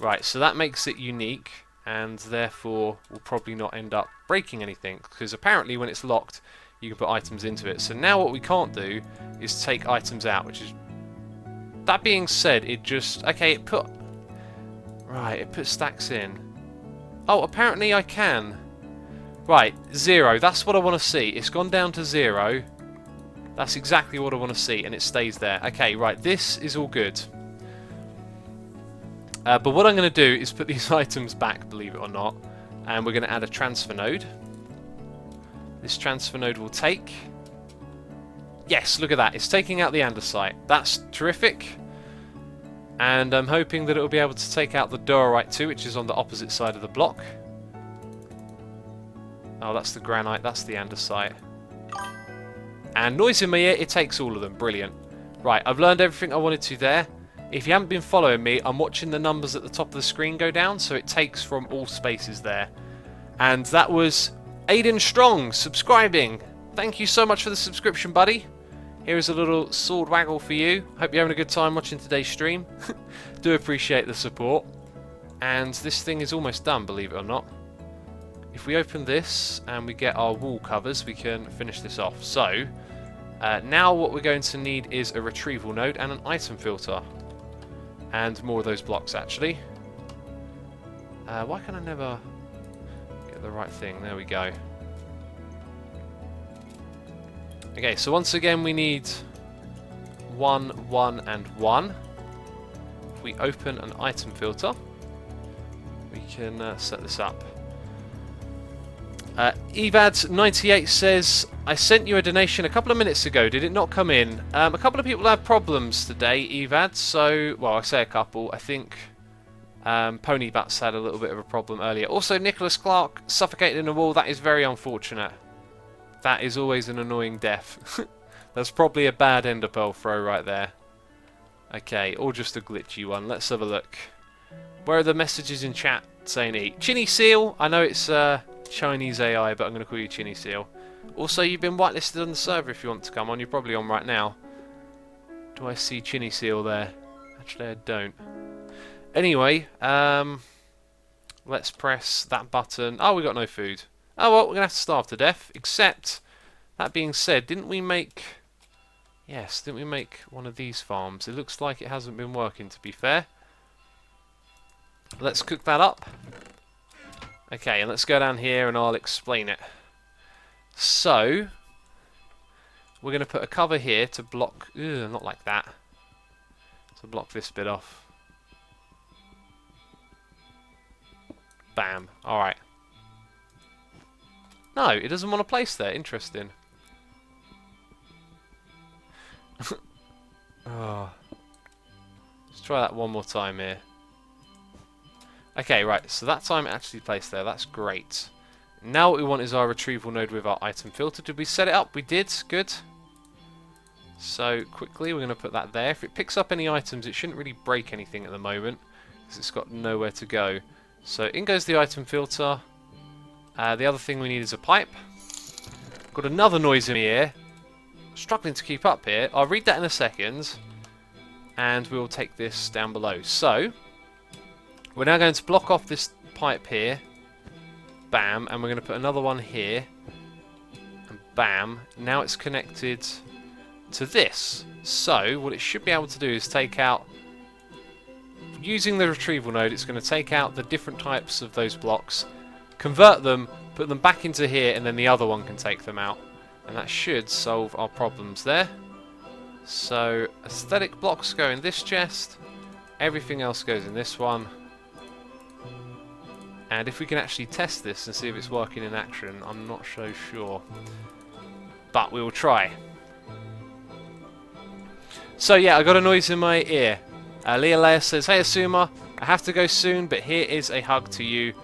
Right, so that makes it unique, and therefore will probably not end up breaking anything, because apparently when it's locked you can put items into it. So now what we can't do is take items out, which is... That being said, it just... Okay, it put... Right, it put stacks in. Oh, apparently I can. Right, 0, that's what I want to see. It's gone down to 0. That's exactly what I want to see, and it stays there. Okay, right, this is all good. But what I'm going to do is put these items back, believe it or not, and we're going to add a transfer node. This transfer node will take Yes, look at that. It's taking out the andesite. That's terrific. And I'm hoping that it will be able to take out the diorite too, which is on the opposite side of the block. Oh, that's the granite. That's the andesite. And noise in my ear, it takes all of them. Brilliant. Right, I've learned everything I wanted to there. If you haven't been following me, I'm watching the numbers at the top of the screen go down, so it takes from all spaces there. And that was Aiden Strong subscribing. Thank you so much for the subscription, buddy. Here is a little sword waggle for you. Hope you're having a good time watching today's stream. Do appreciate the support. And this thing is almost done, believe it or not. If we open this and we get our wall covers, we can finish this off. So, now what we're going to need is a retrieval node and an item filter. And more of those blocks, actually. Why can I never get the right thing? There we go. Okay, so once again we need 1, 1, and 1. If we open an item filter, we can set this up. Evad98 says, I sent you a donation a couple of minutes ago. Did it not come in? A couple of people have problems today, Evad. So, well, I say a couple. I think Pony Butts had a little bit of a problem earlier. Also, Nicholas Clark suffocated in a wall. That is very unfortunate. That is always an annoying death. That's probably a bad ender pearl throw right there. Okay, or just a glitchy one. Let's have a look. Where are the messages in chat saying eat? Chinny Seal. I know it's Chinese AI, but I'm going to call you Chinny Seal. Also, you've been whitelisted on the server if you want to come on. You're probably on right now. Do I see Chinny Seal there? Actually, I don't. Anyway, let's press that button. Oh, we got no food. Oh, well, we're going to have to starve to death. Except, that being said, didn't we make... Yes, didn't we make one of these farms? It looks like it hasn't been working, to be fair. Let's cook that up. Okay, and let's go down here and I'll explain it. So, we're going to put a cover here to block... Ugh, not like that. To block this bit off. Bam. Alright. No, it doesn't want to place there. Interesting. Oh. Let's try that one more time here. Okay, right. So that time it actually placed there. That's great. Now what we want is our retrieval node with our item filter. Did we set it up? We did. Good. So quickly we're going to put that there. If it picks up any items, it shouldn't really break anything at the moment because it's got nowhere to go. So in goes the item filter. The other thing we need is a pipe. Got another noise in my ear. Struggling to keep up here. I'll read that in a second. And we'll take this down below. So, we're now going to block off this pipe here. Bam. And we're going to put another one here. And bam. Now it's connected to this. So, what it should be able to do is take out... Using the retrieval node, it's going to take out the different types of those blocks. Convert them, put them back into here, and then the other one can take them out. And that should solve our problems there. So, aesthetic blocks go in this chest. Everything else goes in this one. And if we can actually test this and see if it's working in action, I'm not so sure. But we will try. So yeah, I got a noise in my ear. Leah says, hey Asuma, I have to go soon, but here is a hug to you.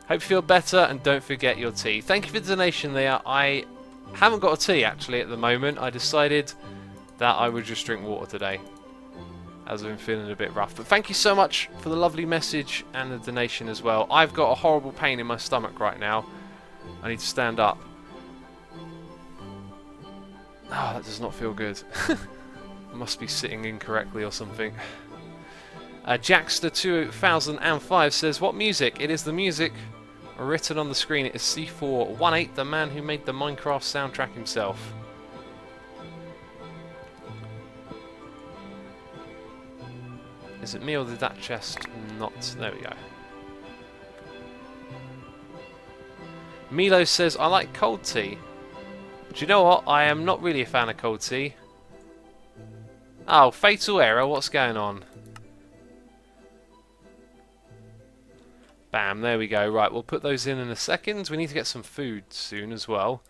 Hope you feel better, and don't forget your tea. Thank you for the donation, Leah. I haven't got a tea, actually, at the moment. I decided that I would just drink water today, as I've been feeling a bit rough. But thank you so much for the lovely message and the donation as well. I've got a horrible pain in my stomach right now. I need to stand up. Oh, that does not feel good. I must be sitting incorrectly or something. Jackster2005 says, what music? It is the music written on the screen. It is C418, the man who made the Minecraft soundtrack himself. Is it me or did that chest not? There we go. Milo says, I like cold tea. Do you know what? I am not really a fan of cold tea. Oh, fatal error. What's going on? Bam, there we go. Right, we'll put those in a second. We need to get some food soon as well.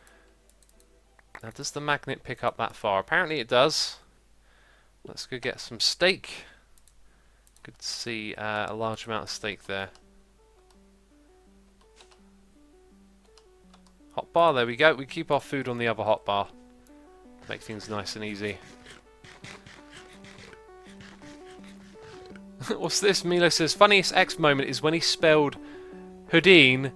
Now, does the magnet pick up that far? Apparently it does. Let's go get some steak. Good to see a large amount of steak there. Hot bar, there we go. We keep our food on the other hot bar. Make things nice and easy. What's this? Milo says, funniest X moment is when he spelled Houdini.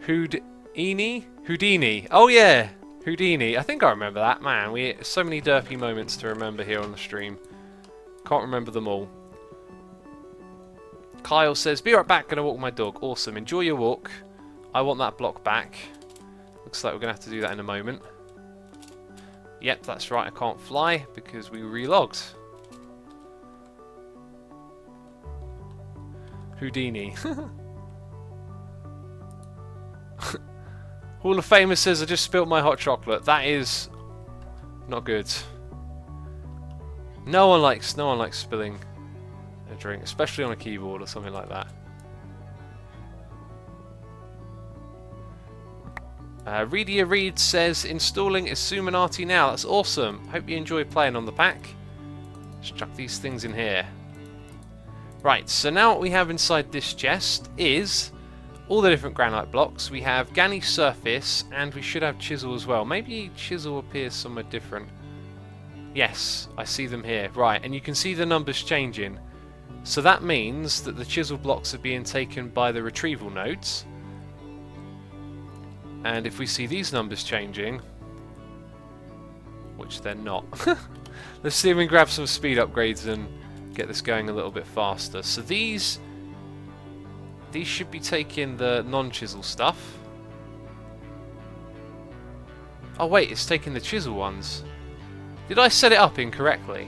Houdini. Oh yeah, Houdini. I think I remember that. Man, we so many derpy moments to remember here on the stream. Can't remember them all. Kyle says, be right back, gonna walk my dog. Awesome, enjoy your walk. I want that block back. Looks like we're gonna have to do that in a moment. Yep, that's right, I can't fly because we relogged. Houdini. Hall of Famer says, I just spilt my hot chocolate. That is not good. No one likes spilling a drink, especially on a keyboard or something like that. Readia Reed says, installing Xisuminati now. That's awesome. Hope you enjoy playing on the pack. Let's chuck these things in here. Right, so now what we have inside this chest is all the different granite blocks. We have Gani surface, and we should have chisel as well. Maybe chisel appears somewhere different. Yes, I see them here. Right, and you can see the numbers changing. So that means that the chisel blocks are being taken by the retrieval nodes. And if we see these numbers changing, which they're not, let's see if we can grab some speed upgrades and get this going a little bit faster. So these should be taking the non-chisel stuff. Oh wait, it's taking the chisel ones. Did I set it up incorrectly?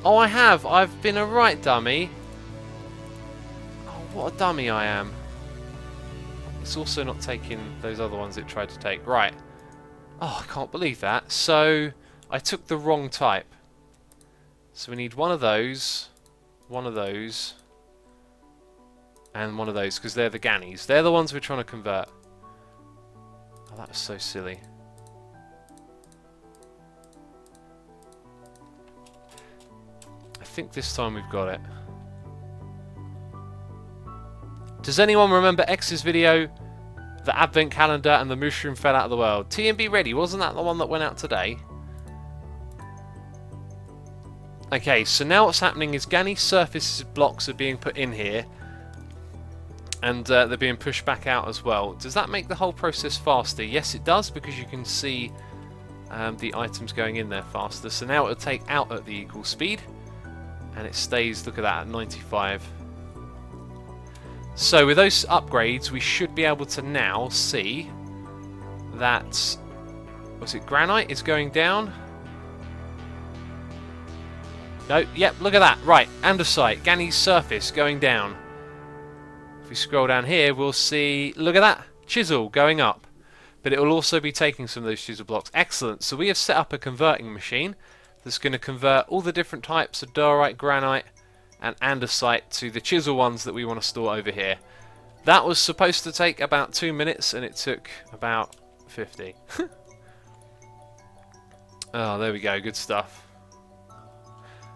Oh, I have. I've been a right dummy. Oh, what a dummy I am. It's also not taking those other ones it tried to take. Right. Oh, I can't believe that. So, I took the wrong type. So we need one of those, and one of those, because they're the Ganis. They're the ones we're trying to convert. Oh, that was so silly. I think this time we've got it. Does anyone remember X's video? The advent calendar and the mushroom fell out of the world. TMB ready, wasn't that the one that went out today? Okay, so now what's happening is Gani surface blocks are being put in here. And they're being pushed back out as well. Does that make the whole process faster? Yes, it does, because you can see the items going in there faster. So now it'll take out at the equal speed. And it stays, look at that, at 95. So with those upgrades, we should be able to now see that, was it granite is going down? No, yep, look at that. Right, andesite, Gani's surface going down. If we scroll down here, we'll see, look at that, chisel going up. But it will also be taking some of those chisel blocks. Excellent. So we have set up a converting machine that's going to convert all the different types of diorite, granite, and andesite to the chisel ones that we want to store over here. That was supposed to take about 2 minutes, and it took about 50. Oh, there we go. Good stuff.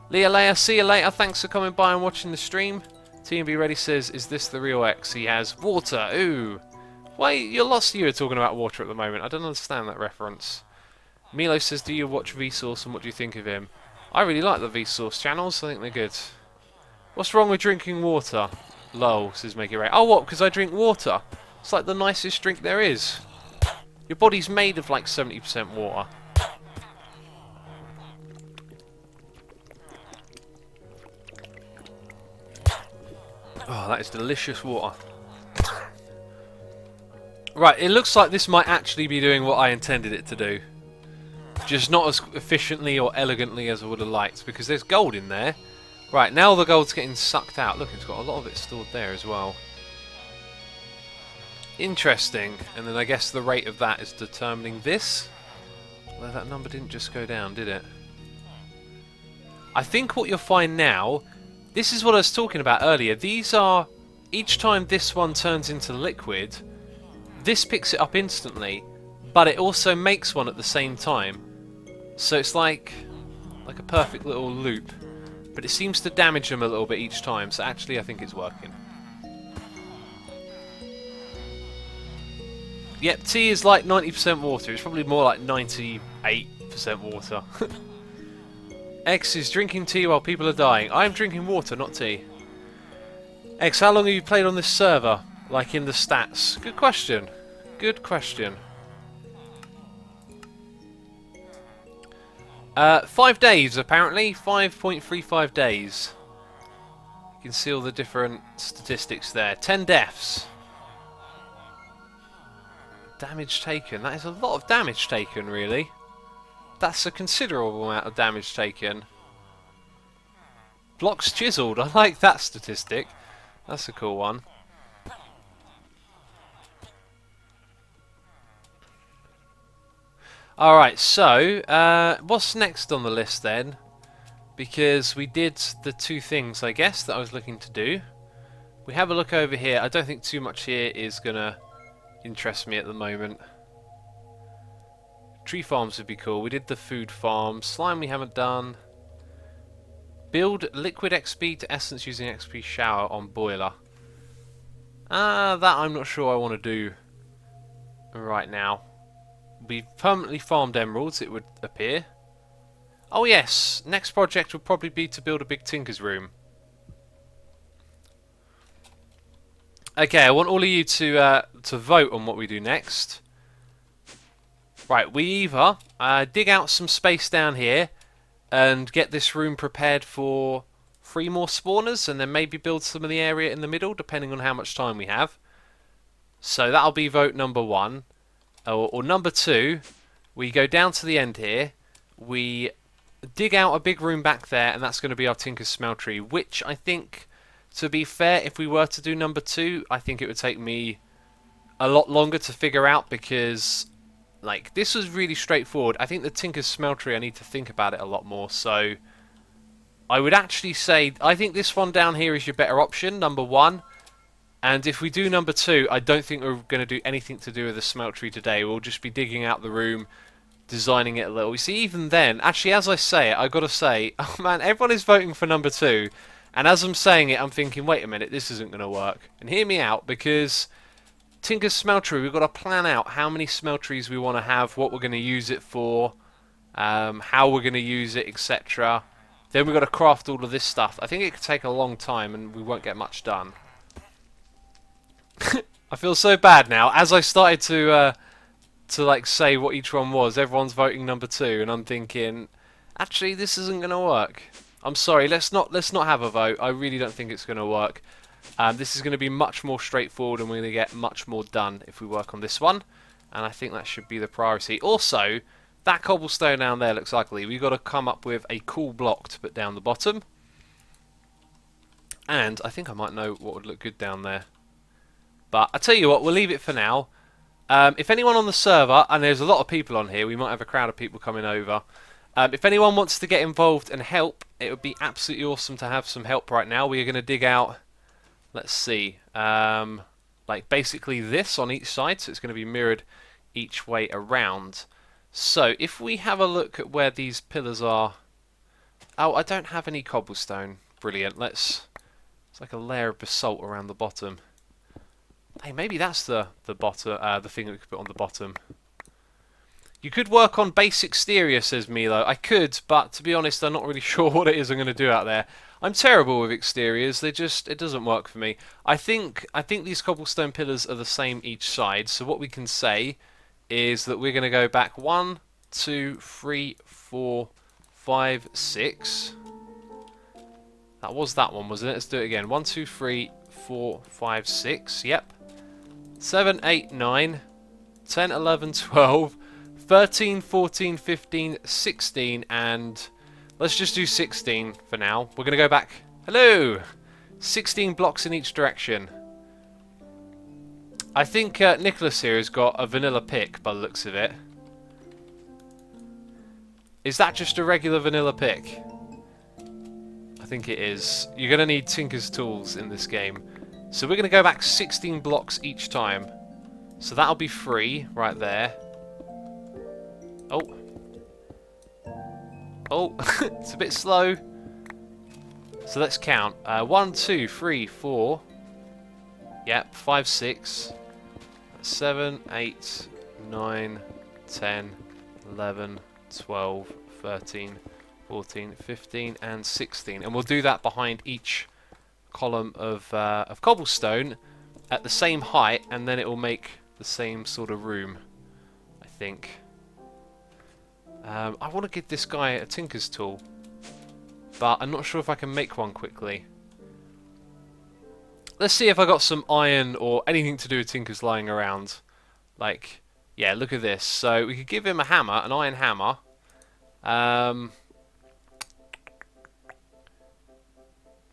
Leah Leia, see you later. Thanks for coming by and watching the stream. TMB Ready says, is this the real X? He has water. Ooh. Why, you're lost. You are talking about water at the moment. I don't understand that reference. Milo says, do you watch Vsauce and what do you think of him? I really like the Vsauce channels. I think they're good. What's wrong with drinking water? Lol, says Make It Rain. Oh, what? Because I drink water? It's like the nicest drink there is. Your body's made of like 70% water. Oh, that is delicious water. Right, it looks like this might actually be doing what I intended it to do. Just not as efficiently or elegantly as I would have liked, because there's gold in there. Right, now the gold's getting sucked out. Look, it's got a lot of it stored there as well. Interesting. And then I guess the rate of that is determining this. Well, that number didn't just go down, did it? I think what you'll find now, this is what I was talking about earlier. These are, each time this one turns into liquid, this picks it up instantly. but it also makes one at the same time. So it's like a perfect little loop. But it seems to damage them a little bit each time, so actually I think it's working. Yep, tea is like 90% water. It's probably more like 98% water. X is drinking tea while people are dying. I'm drinking water, not tea. X, how long have you played on this server? Like in the stats? Good question. Good question. 5 days, apparently. 5.35 days. You can see all the different statistics there. 10 deaths. Damage taken. That is a lot of damage taken, really. That's a considerable amount of damage taken. Blocks chiseled. I like that statistic. That's a cool one. Alright, so, what's next on the list then? Because we did the two things, I guess, that I was looking to do. We have a look over here. I don't think too much here is going to interest me at the moment. Tree farms would be cool. We did the food farm. Slime we haven't done. Build liquid XP to essence using XP shower on boiler. That I'm not sure I want to do right now. We've permanently farmed emeralds, it would appear. Oh yes, next project will probably be to build a big Tinker's room. Okay, I want all of you to vote on what we do next. Right, we either dig out some space down here and get this room prepared for 3 more spawners, and then maybe build some of the area in the middle, depending on how much time we have. So that'll be vote number 1. Or number 2, we go down to the end here, we dig out a big room back there, and that's going to be our Tinker's Smeltery, which I think, to be fair, if we were to do number 2, I think it would take me a lot longer to figure out, because like this was really straightforward. I think the Tinker's Smeltery, I need to think about it a lot more, so I would actually say, I think this one down here is your better option, number 1. And if we do number 2, I don't think we're going to do anything to do with the smeltery today. We'll just be digging out the room, designing it a little. You see, even then, actually, as I say it, I've got to say, oh man, everyone is voting for number 2. And as I'm saying it, I'm thinking, wait a minute, this isn't going to work. And hear me out, because Tinker's Smeltery, we've got to plan out how many smelteries we want to have, what we're going to use it for, how we're going to use it, etc. Then we've got to craft all of this stuff. I think it could take a long time, and we won't get much done. I feel so bad now. As I started to like say what each one was, everyone's voting number 2, and I'm thinking, actually, this isn't going to work. I'm sorry. Let's not have a vote. I really don't think it's going to work. This is going to be much more straightforward, and we're going to get much more done if we work on this one. And I think that should be the priority. Also, that cobblestone down there looks ugly. We've got to come up with a cool block to put down the bottom. And I think I might know what would look good down there. But I tell you what, we'll leave it for now. If anyone on the server, and there's a lot of people on here, we might have a crowd of people coming over. If anyone wants to get involved and help, it would be absolutely awesome to have some help right now. We are going to dig out, let's see, like basically this on each side, so it's going to be mirrored each way around. So if we have a look at where these pillars are, oh, I don't have any cobblestone. Brilliant. It's like a layer of basalt around the bottom. Hey, maybe that's the bottom, the thing that we could put on the bottom. You could work on base exterior, says Milo. I could, but to be honest, I'm not really sure what it is I'm going to do out there. I'm terrible with exteriors. It doesn't work for me. I think these cobblestone pillars are the same each side. So what we can say is that we're going to go back 1, 2, 3, 4, 5, 6. That was that one, wasn't it? Let's do it again. 1, 2, 3, 4, 5, 6. Yep. 7, 8, 9, 10, 11, 12, 13, 14, 15, 16, and let's just do 16 for now. We're going to go back. Hello! 16 blocks in each direction. I think Nicholas here has got a vanilla pick by the looks of it. Is that just a regular vanilla pick? I think it is. You're going to need Tinker's tools in this game. So we're going to go back 16 blocks each time. So that'll be 3 right there. Oh. Oh, it's a bit slow. So let's count. 1, 2, 3, 4. Yep, 5, 6. 7, 8, 9, 10, 11, 12, 13, 14, 15, and 16. And we'll do that behind each column of cobblestone at the same height, and then it will make the same sort of room, I think. I want to give this guy a tinker's tool, but I'm not sure if I can make one quickly. Let's see if I got some iron or anything to do with tinkers lying around. Like, yeah, look at this. So we could give him a hammer, an iron hammer.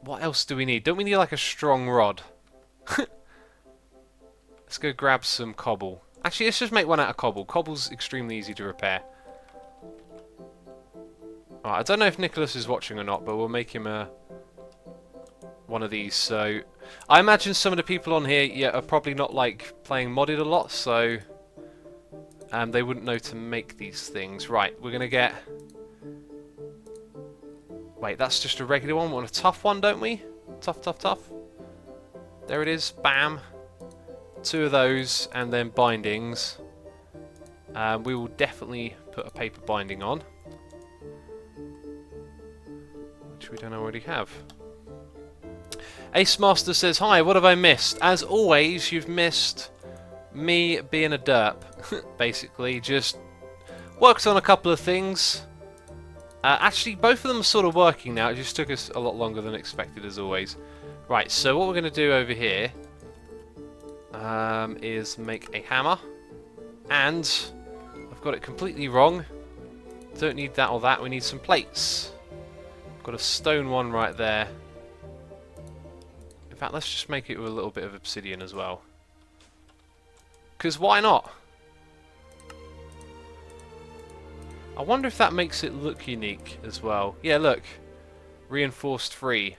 What else do we need? Don't we need like a strong rod? Let's go grab some cobble. Actually, let's just make one out of cobble. Cobble's extremely easy to repair. Alright, I don't know if Nicholas is watching or not, but we'll make him one of these. So I imagine some of the people on here are probably not like playing modded a lot, so they wouldn't know to make these things. Right, we're gonna get... Wait, that's just a regular one. We want a tough one, don't we? Tough, tough, tough. There it is. Bam. 2 of those, and then bindings. We will definitely put a paper binding on, which we don't already have. Ace Master says, hi, what have I missed? As always, you've missed me being a derp. Basically, just worked on a couple of things. Actually, both of them are sort of working now. It just took us a lot longer than expected, as always. Right, so what we're going to do over here is make a hammer. And I've got it completely wrong. Don't need that or that. We need some plates. Got a stone one right there. In fact, let's just make it with a little bit of obsidian as well. Because why not? I wonder if that makes it look unique as well. Yeah, look. Reinforced 3.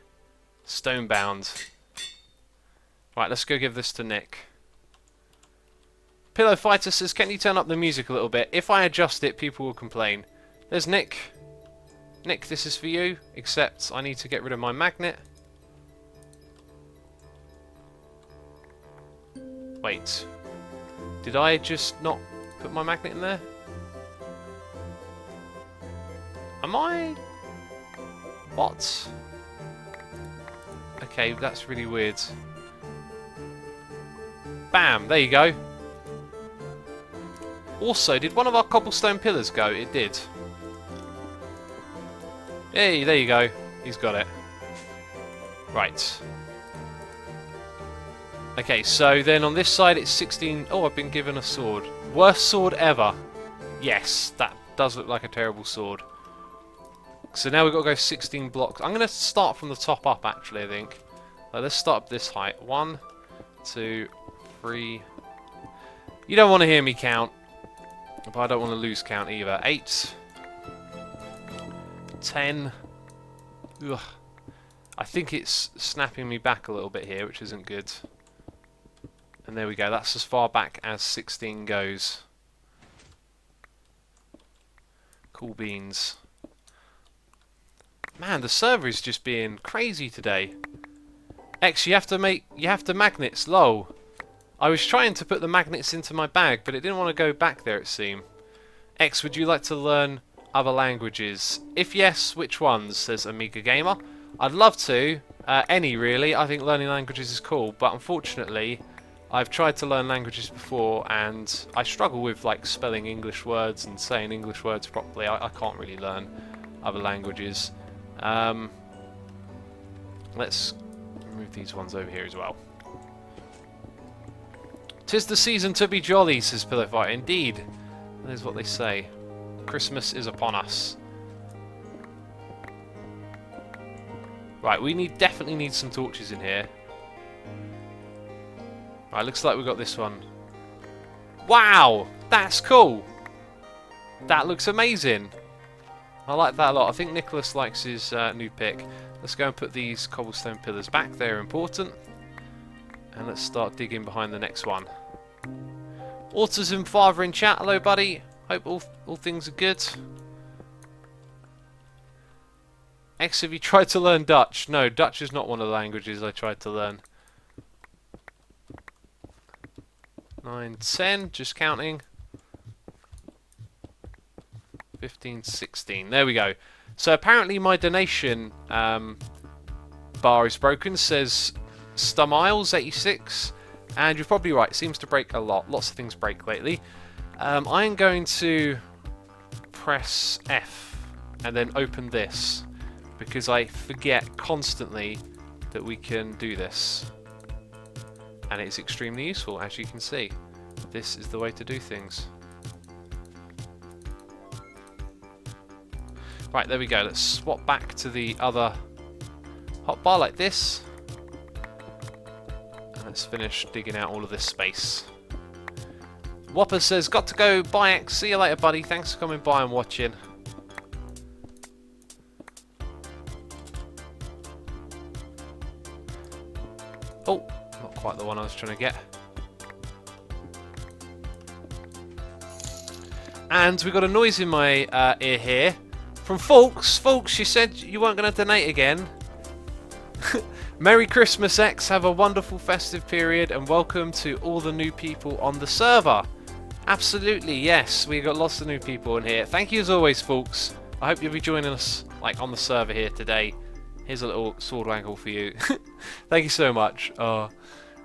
Stone bound. Right, let's go give this to Nick. Pillow Fighter says, can you turn up the music a little bit? If I adjust it, people will complain. There's Nick. Nick, this is for you, except I need to get rid of my magnet. Wait. Did I just not put my magnet in there? Am I... What? Okay, that's really weird. Bam, there you go. Also, did one of our cobblestone pillars go? It did. Hey, there you go. He's got it. Right. Okay, so then on this side it's 16... Oh, I've been given a sword. Worst sword ever. Yes, that does look like a terrible sword. So now we've got to go 16 blocks. I'm going to start from the top up, actually, I think. Let's start up this height. 1, 2, 3... You don't want to hear me count. But I don't want to lose count either. 8... 10... Ugh. I think it's snapping me back a little bit here, which isn't good. And there we go. That's as far back as 16 goes. Cool beans. Man, the server is just being crazy today. X, you have to magnets, lol. I was trying to put the magnets into my bag, but it didn't want to go back there, it seemed. X, would you like to learn other languages? If yes, which ones? Says Amiga Gamer. I'd love to. Any, really. I think learning languages is cool, but unfortunately, I've tried to learn languages before, and I struggle with like spelling English words and saying English words properly. I can't really learn other languages. Let's move these ones over here as well. 'Tis the season to be jolly, says Pillowfight. Indeed, that is what they say. Christmas is upon us. Right, we definitely need some torches in here. Right, looks like we've got this one. Wow, that's cool. That looks amazing. I like that a lot. I think Nicholas likes his new pick. Let's go and put these cobblestone pillars back. They're important. And let's start digging behind the next one. Autism Father in chat. Hello, buddy. Hope all things are good. X, have you tried to learn Dutch? No, Dutch is not one of the languages I tried to learn. 9, 10, just counting. 15, 16. There we go. So apparently my donation bar is broken. It says Stumiles86, and you're probably right. It seems to break a lot. Lots of things break lately. I'm going to press F and then open this because I forget constantly that we can do this, and it's extremely useful, as you can see. This is the way to do things. Right, there we go. Let's swap back to the other hotbar like this. And let's finish digging out all of this space. Whopper says, got to go. Bye, X. See you later, buddy. Thanks for coming by and watching. Oh, not quite the one I was trying to get. And we got a noise in my ear here. From Folks. Folks, you said you weren't going to donate again. Merry Christmas, X. Have a wonderful festive period and welcome to all the new people on the server. Absolutely, yes. We got lots of new people in here. Thank you as always, folks. I hope you'll be joining us like on the server here today. Here's a little sword wangle for you. Thank you so much.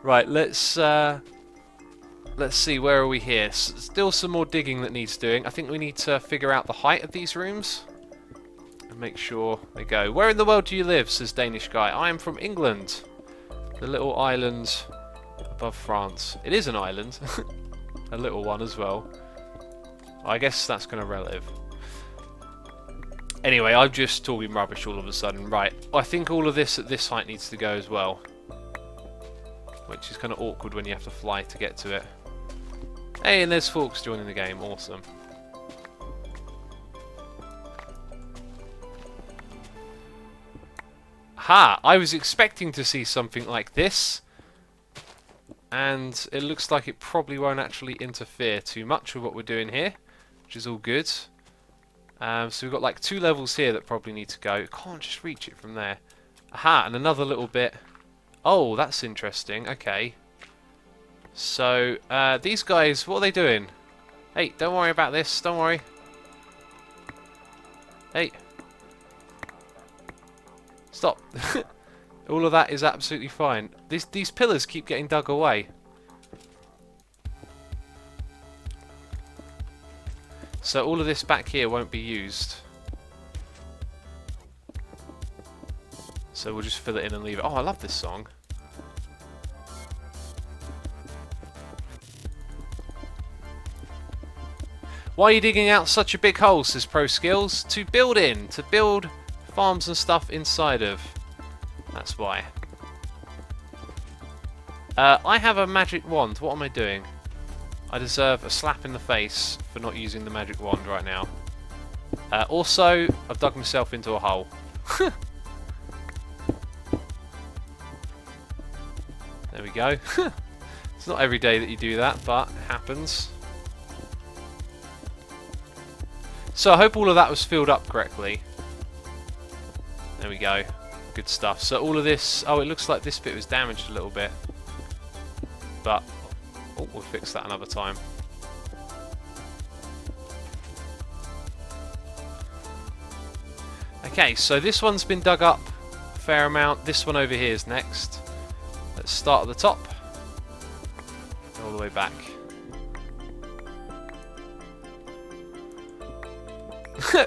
Right, let's see, where are we here? Still some more digging that needs doing. I think we need to figure out the height of these rooms. And make sure they go. Where in the world do you live, says Danish guy. I am from England. The little island above France. It is an island. A little one as well. I guess that's kind of relative. Anyway, I'm just talking rubbish all of a sudden. Right, I think all of this at this height needs to go as well. Which is kind of awkward when you have to fly to get to it. Hey, and there's Forks joining the game. Awesome. Ha! I was expecting to see something like this. And it looks like it probably won't actually interfere too much with what we're doing here. Which is all good. So we've got like 2 levels here that probably need to go. Can't just reach it from there. Aha! And another little bit. Oh, that's interesting. Okay. So, these guys, what are they doing? Hey, don't worry about this. Don't worry. Hey. Stop. All of that is absolutely fine. These pillars keep getting dug away. So all of this back here won't be used. So we'll just fill it in and leave it. Oh, I love this song. Why are you digging out such a big hole, says Pro Skills? To build in. To build farms and stuff inside of. That's why. I have a magic wand. What am I doing? I deserve a slap in the face for not using the magic wand right now. Also, I've dug myself into a hole. There we go. It's not every day that you do that, but it happens. So I hope all of that was filled up correctly. There we go. Good stuff. So all of this... Oh, it looks like this bit was damaged a little bit. But... Oh, we'll fix that another time. Okay, so this one's been dug up a fair amount. This one over here is next. Let's start at the top. All the way back.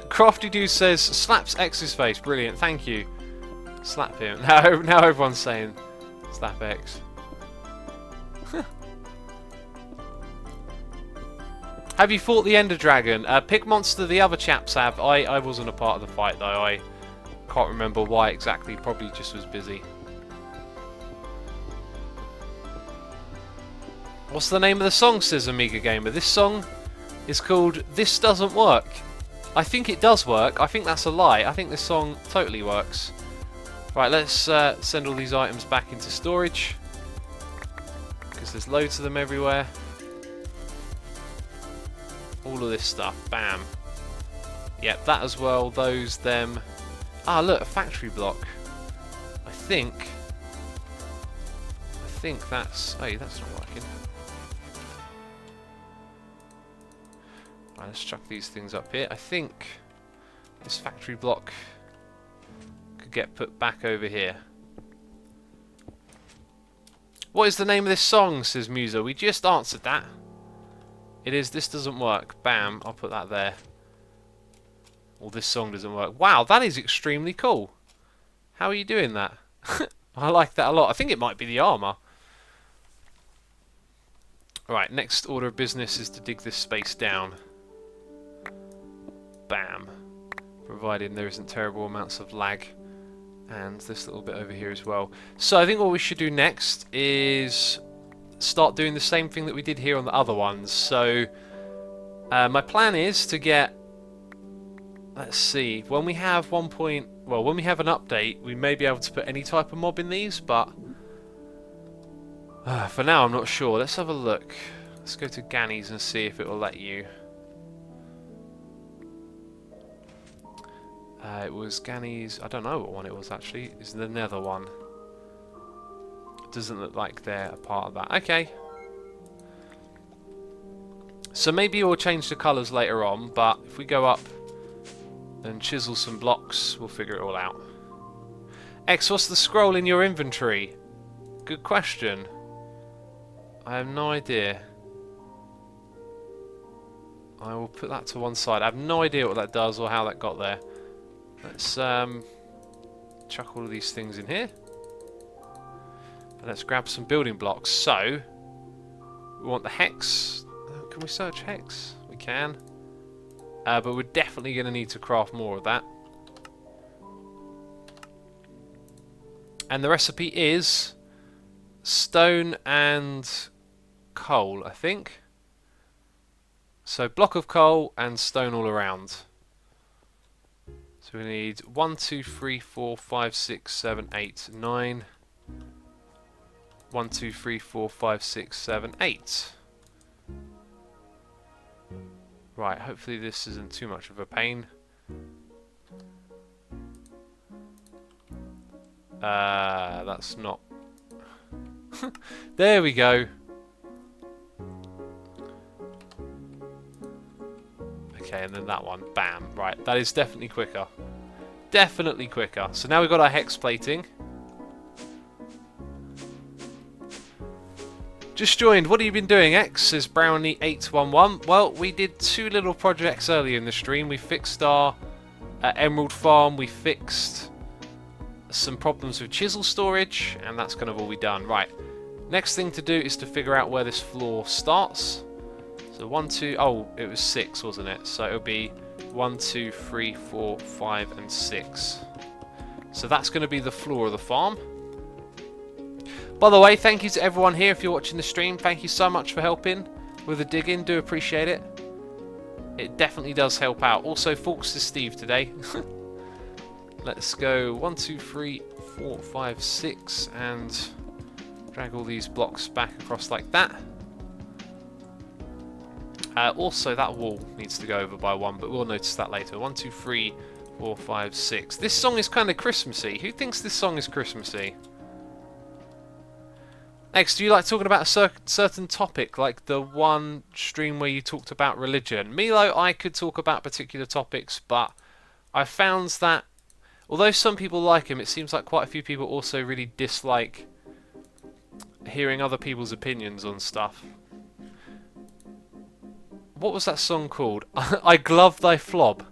Crafty Dude says, slaps X's face. Brilliant, thank you. Slap him. Now everyone's saying, slap X. Have you fought the Ender Dragon? Pig Monster, the other chaps have. I wasn't a part of the fight though. I can't remember why exactly. Probably just was busy. What's the name of the song, says Amiga Gamer? This song is called This Doesn't Work. I think it does work. I think that's a lie. I think this song totally works. Right, let's send all these items back into storage. Because there's loads of them everywhere. All of this stuff. Bam. Yep, that as well. Those, them. Ah, look, a factory block. I think that's... Hey, that's not working. Right, let's chuck these things up here. I think this factory block could get put back over here. What is the name of this song, says Musa. We just answered that. It is This Doesn't Work. Bam, I'll put that there. Or this song doesn't work. Wow, that is extremely cool. How are you doing that? I like that a lot. I think it might be the armour. Right, next order of business is to dig this space down. Bam. Providing there isn't terrible amounts of lag. And this little bit over here as well. So I think what we should do next is start doing the same thing that we did here on the other ones. So my plan is to get... Let's see. When we have when we have an update, we may be able to put any type of mob in these, but for now I'm not sure. Let's have a look. Let's go to Ganny's and see if it will let you. It was Ganny's. I don't know what one it was actually. It's the nether one. It doesn't look like they're a part of that. Okay. So maybe we'll change the colours later on, but if we go up and chisel some blocks, we'll figure it all out. X, what's the scroll in your inventory? Good question. I have no idea. I will put that to one side. I have no idea what that does or how that got there. Let's chuck all of these things in here. And let's grab some building blocks. So, we want the hex. Can we search hex? We can. But we're definitely going to need to craft more of that. And the recipe is stone and coal, I think. So block of coal and stone all around. So we need 1, 2, 3, 4, 5, 6, 7, 8, 9. 1, 2, 3, 4, 5, 6, 7, 8. Right, hopefully this isn't too much of a pain. That's not... There we go. Okay, and then that one. Bam. Right, that is definitely quicker. Definitely quicker. So now we've got our hex plating. Just joined. What have you been doing, X? Says Brownie811. Well, we did 2 little projects earlier in the stream. We fixed our emerald farm. We fixed some problems with chisel storage, and that's kind of all we've done. Right. Next thing to do is to figure out where this floor starts. So 1, 2. Oh, it was 6, wasn't it? So it'll be 1, 2, 3, 4, 5, and 6. So that's going to be the floor of the farm. By the way, thank you to everyone here if you're watching the stream. Thank you so much for helping with the digging. Do appreciate it. It definitely does help out. Also, Forks to Steve today. Let's go 1, 2, 3, 4, 5, 6 and drag all these blocks back across like that. Also, that wall needs to go over by 1, but we'll notice that later. 1, 2, 3, 4, 5, 6. This song is kind of Christmassy. Who thinks this song is Christmassy? Next, do you like talking about a certain topic, like the one stream where you talked about religion? Milo, I could talk about particular topics, but I found that although some people like him, it seems like quite a few people also really dislike hearing other people's opinions on stuff. What was that song called? I Glove Thy Flob.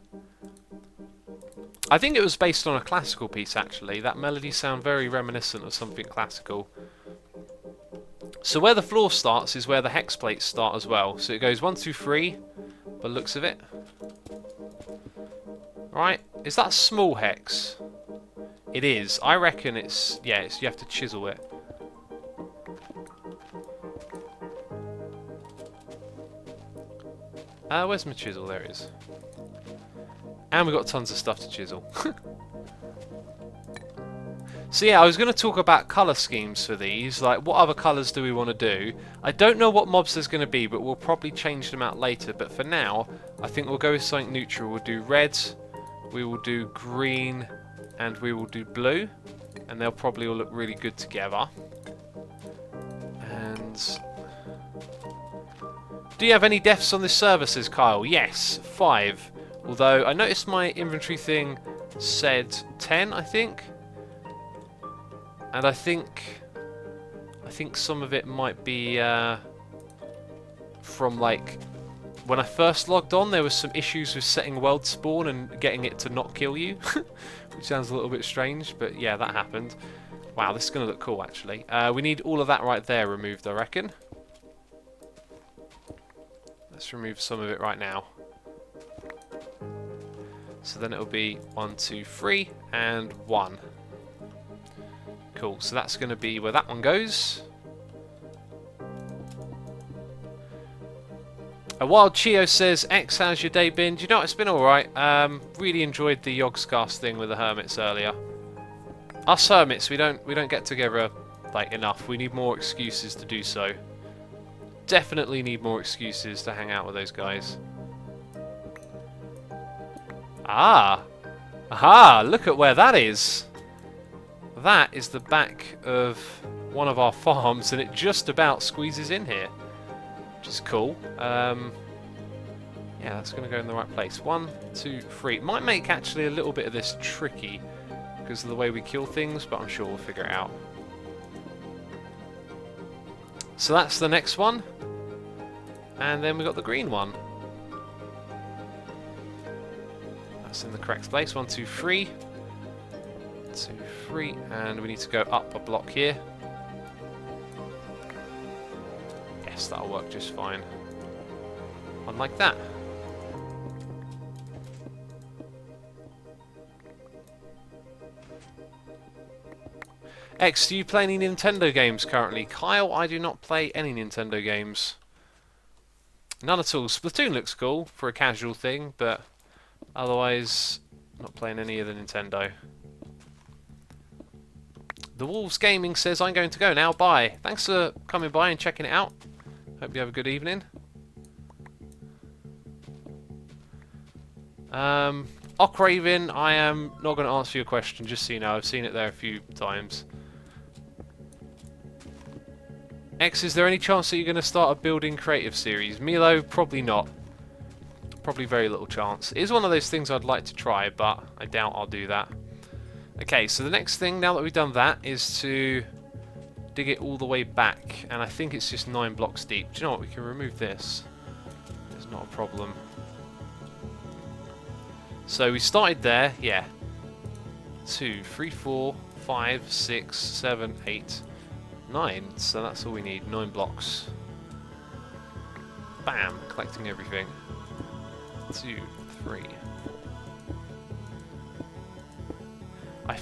I think it was based on a classical piece, actually. That melody sounded very reminiscent of something classical. So where the floor starts is where the hex plates start as well. So it goes 1, 2, 3, by the looks of it. Right, is that a small hex? It is. I reckon it's, yeah, it's, you have to chisel it. Where's my chisel? There it is. And we've got tons of stuff to chisel. So yeah, I was going to talk about colour schemes for these, like what other colours do we want to do. I don't know what mobs there's going to be, but we'll probably change them out later. But for now, I think we'll go with something neutral. We'll do red, we will do green, and we will do blue. And they'll probably all look really good together. And do you have any deaths on this server, says Kyle? Yes, 5. Although I noticed my inventory thing said 10, I think. And I think some of it might be from like when I first logged on. There was some issues with setting world spawn and getting it to not kill you, which sounds a little bit strange, but yeah, that happened. Wow, this is going to look cool actually. We need all of that right there removed, I reckon. Let's remove some of it right now. So then it'll be 1, 2, 3, and 1. Cool, so that's going to be where that one goes. A Wild Chio says, X, how's your day been? Do you know what, it's been alright. Really enjoyed the Yogscast thing with the hermits earlier. Us hermits, we don't get together like enough. We need more excuses to do so. Definitely need more excuses to hang out with those guys. Ah! Aha! Look at where that is! That is the back of one of our farms, and it just about squeezes in here, which is cool. Yeah, that's going to go in the right place. 1, 2, 3. It might make actually a little bit of this tricky because of the way we kill things, but I'm sure we'll figure it out. So that's the next one, and then we got the green one. That's in the correct place. 1, 2, 3. 2, 3, and we need to go up a block here. Yes, that'll work just fine. One like that. X, do you play any Nintendo games currently? Kyle, I do not play any Nintendo games. None at all. Splatoon looks cool for a casual thing, but otherwise, not playing any of the Nintendo. The Wolves Gaming says, I'm going to go now, bye. Thanks for coming by and checking it out. Hope you have a good evening. Ockraven, I am not going to answer your question, just so you know. I've seen it there a few times. X, is there any chance that you're going to start a building creative series? Milo, probably not. Probably very little chance. It is one of those things I'd like to try, but I doubt I'll do that. Okay, so the next thing, now that we've done that, is to dig it all the way back. And I think it's just 9 blocks deep. Do you know what? We can remove this. It's not a problem. So we started there, yeah. 2, 3, 4, 5, 6, 7, 8, 9. So that's all we need, 9 blocks. Bam, collecting everything. 2, 3. I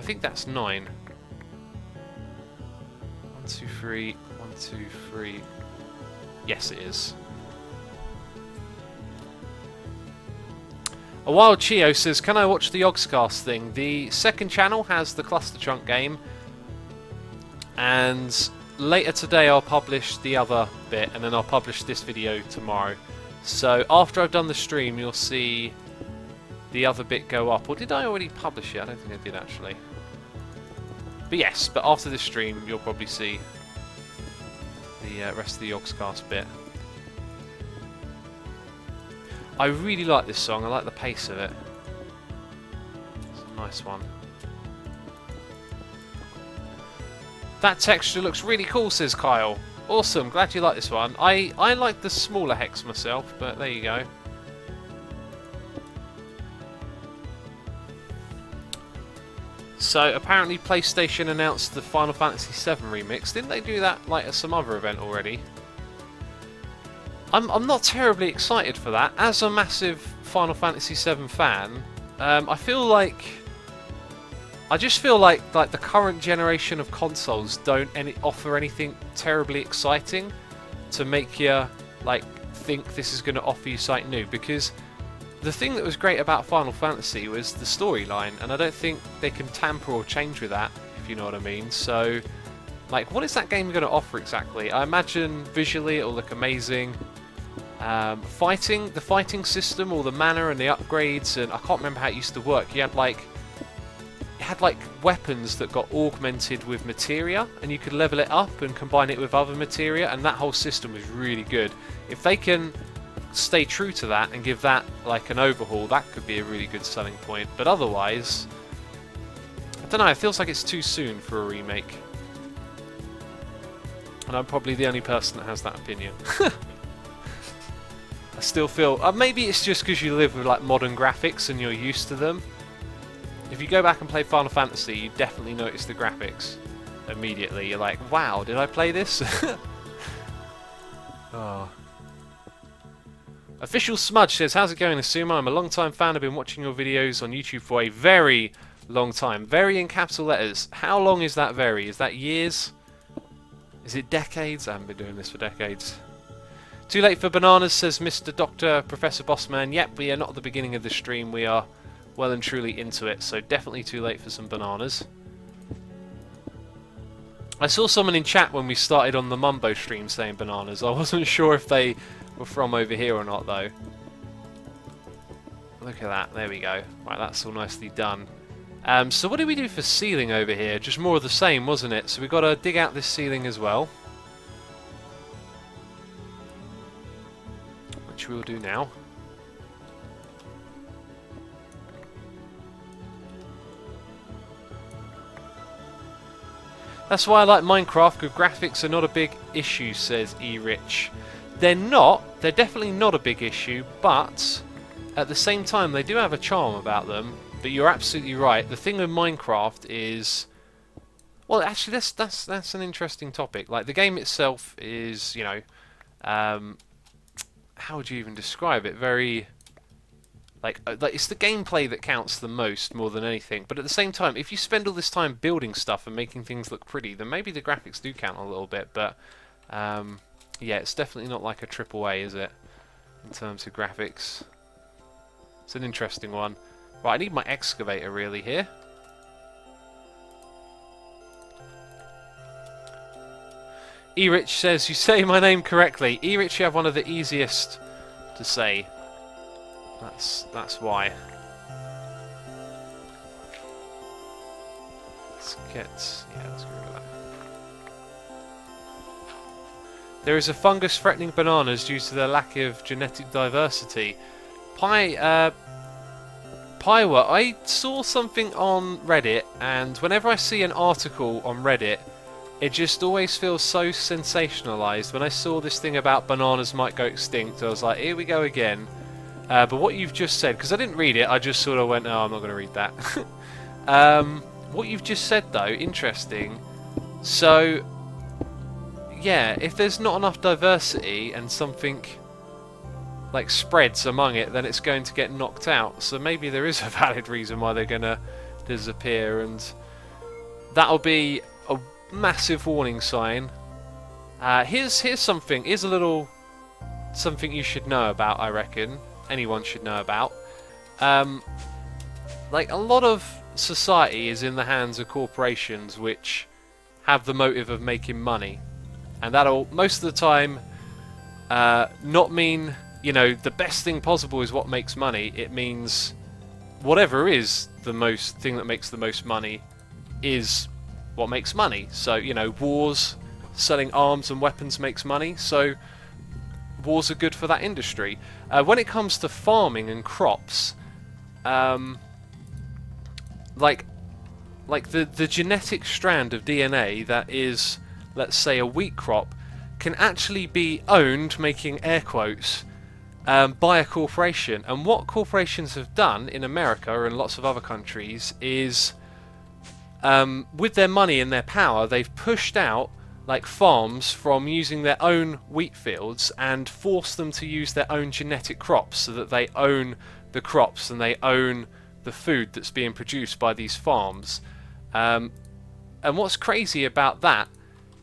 think that's 9. 1, 2, 3, 1, 2, 3. Yes, it is. A Wild Chio says, can I watch the Yogscast thing? The second channel has the Cluster Chunk game, and later today I'll publish the other bit, and then I'll publish this video tomorrow. So after I've done the stream, you'll see the other bit go up. Or did I already publish it? I don't think I did actually. But yes, but after this stream, you'll probably see the rest of the Yogscast bit. I really like this song. I like the pace of it. It's a nice one. That texture looks really cool, says Kyle. Awesome. Glad you like this one. I like the smaller hex myself, but there you go. So apparently PlayStation announced the Final Fantasy VII remix. Didn't they do that like at some other event already? I'm not terribly excited for that. As a massive Final Fantasy VII fan, I just feel like the current generation of consoles don't offer anything terribly exciting to make you like think this is going to offer you something new. Because the thing that was great about Final Fantasy was the storyline, and I don't think they can tamper or change with that, if you know what I mean. So, like, what is that game going to offer exactly? I imagine visually it'll look amazing. The fighting system, all the mana and the upgrades, and I can't remember how it used to work. You had like weapons that got augmented with materia, and you could level it up and combine it with other materia, and that whole system was really good. If they can stay true to that and give that like an overhaul, that could be a really good selling point. But otherwise, I don't know, it feels like it's too soon for a remake. And I'm probably the only person that has that opinion. I still feel... maybe it's just because you live with like modern graphics and you're used to them. If you go back and play Final Fantasy, you definitely notice the graphics immediately. You're like, wow, did I play this? Oh. Official Smudge says, how's it going, Asuma? I'm a long-time fan. I've been watching your videos on YouTube for a very long time. Very in capital letters. How long is that very? Is that years? Is it decades? I haven't been doing this for decades. Too late for bananas, says Mr. Dr. Professor Bossman. Yep, we are not at the beginning of the stream. We are well and truly into it, so definitely too late for some bananas. I saw someone in chat when we started on the Mumbo stream saying bananas. I wasn't sure if they were from over here or not, though. Look at that. There we go. Right, that's all nicely done. So what did we do for ceiling over here? Just more of the same, wasn't it? So we've got to dig out this ceiling as well, which we'll do now. That's why I like Minecraft, because graphics are not a big issue, says E-Rich. They're not. They're definitely not a big issue, but at the same time, they do have a charm about them. But you're absolutely right. The thing with Minecraft is... Well, actually, that's an interesting topic. Like, the game itself is, you know... how would you even describe it? Very... Like it's the gameplay that counts the most, more than anything. But at the same time, if you spend all this time building stuff and making things look pretty, then maybe the graphics do count a little bit. But yeah, it's definitely not like a AAA, is it? In terms of graphics, it's an interesting one. Right, I need my excavator really here. E-Rich says, you say my name correctly. E-Rich, you have one of the easiest to say. That's why. Let's get let's get rid of that. There is a fungus threatening bananas due to their lack of genetic diversity. Pywa, I saw something on Reddit, and whenever I see an article on Reddit, it just always feels so sensationalized. When I saw this thing about bananas might go extinct, I was like, here we go again. But what you've just said, because I didn't read it, I just sort of went, oh, I'm not going to read that. What you've just said, though, interesting. So, yeah, if there's not enough diversity and something, like, spreads among it, then it's going to get knocked out. So maybe there is a valid reason why they're going to disappear, and that'll be a massive warning sign. Here's something, here's a little something you should know about, I reckon. Anyone should know about. Like, a lot of society is in the hands of corporations which have the motive of making money, and that'll most of the time not mean, you know, the best thing possible is what makes money. It means whatever is the most thing that makes the most money is what makes money. So, you know, wars, selling arms and weapons makes money, so wars are good for that industry. When it comes to farming and crops, like the genetic strand of DNA that is, let's say, a wheat crop, can actually be owned, making air quotes, by a corporation. And what corporations have done in America and lots of other countries is, with their money and their power, they've pushed out like farms from using their own wheat fields and force them to use their own genetic crops, so that they own the crops and they own the food that's being produced by these farms. And what's crazy about that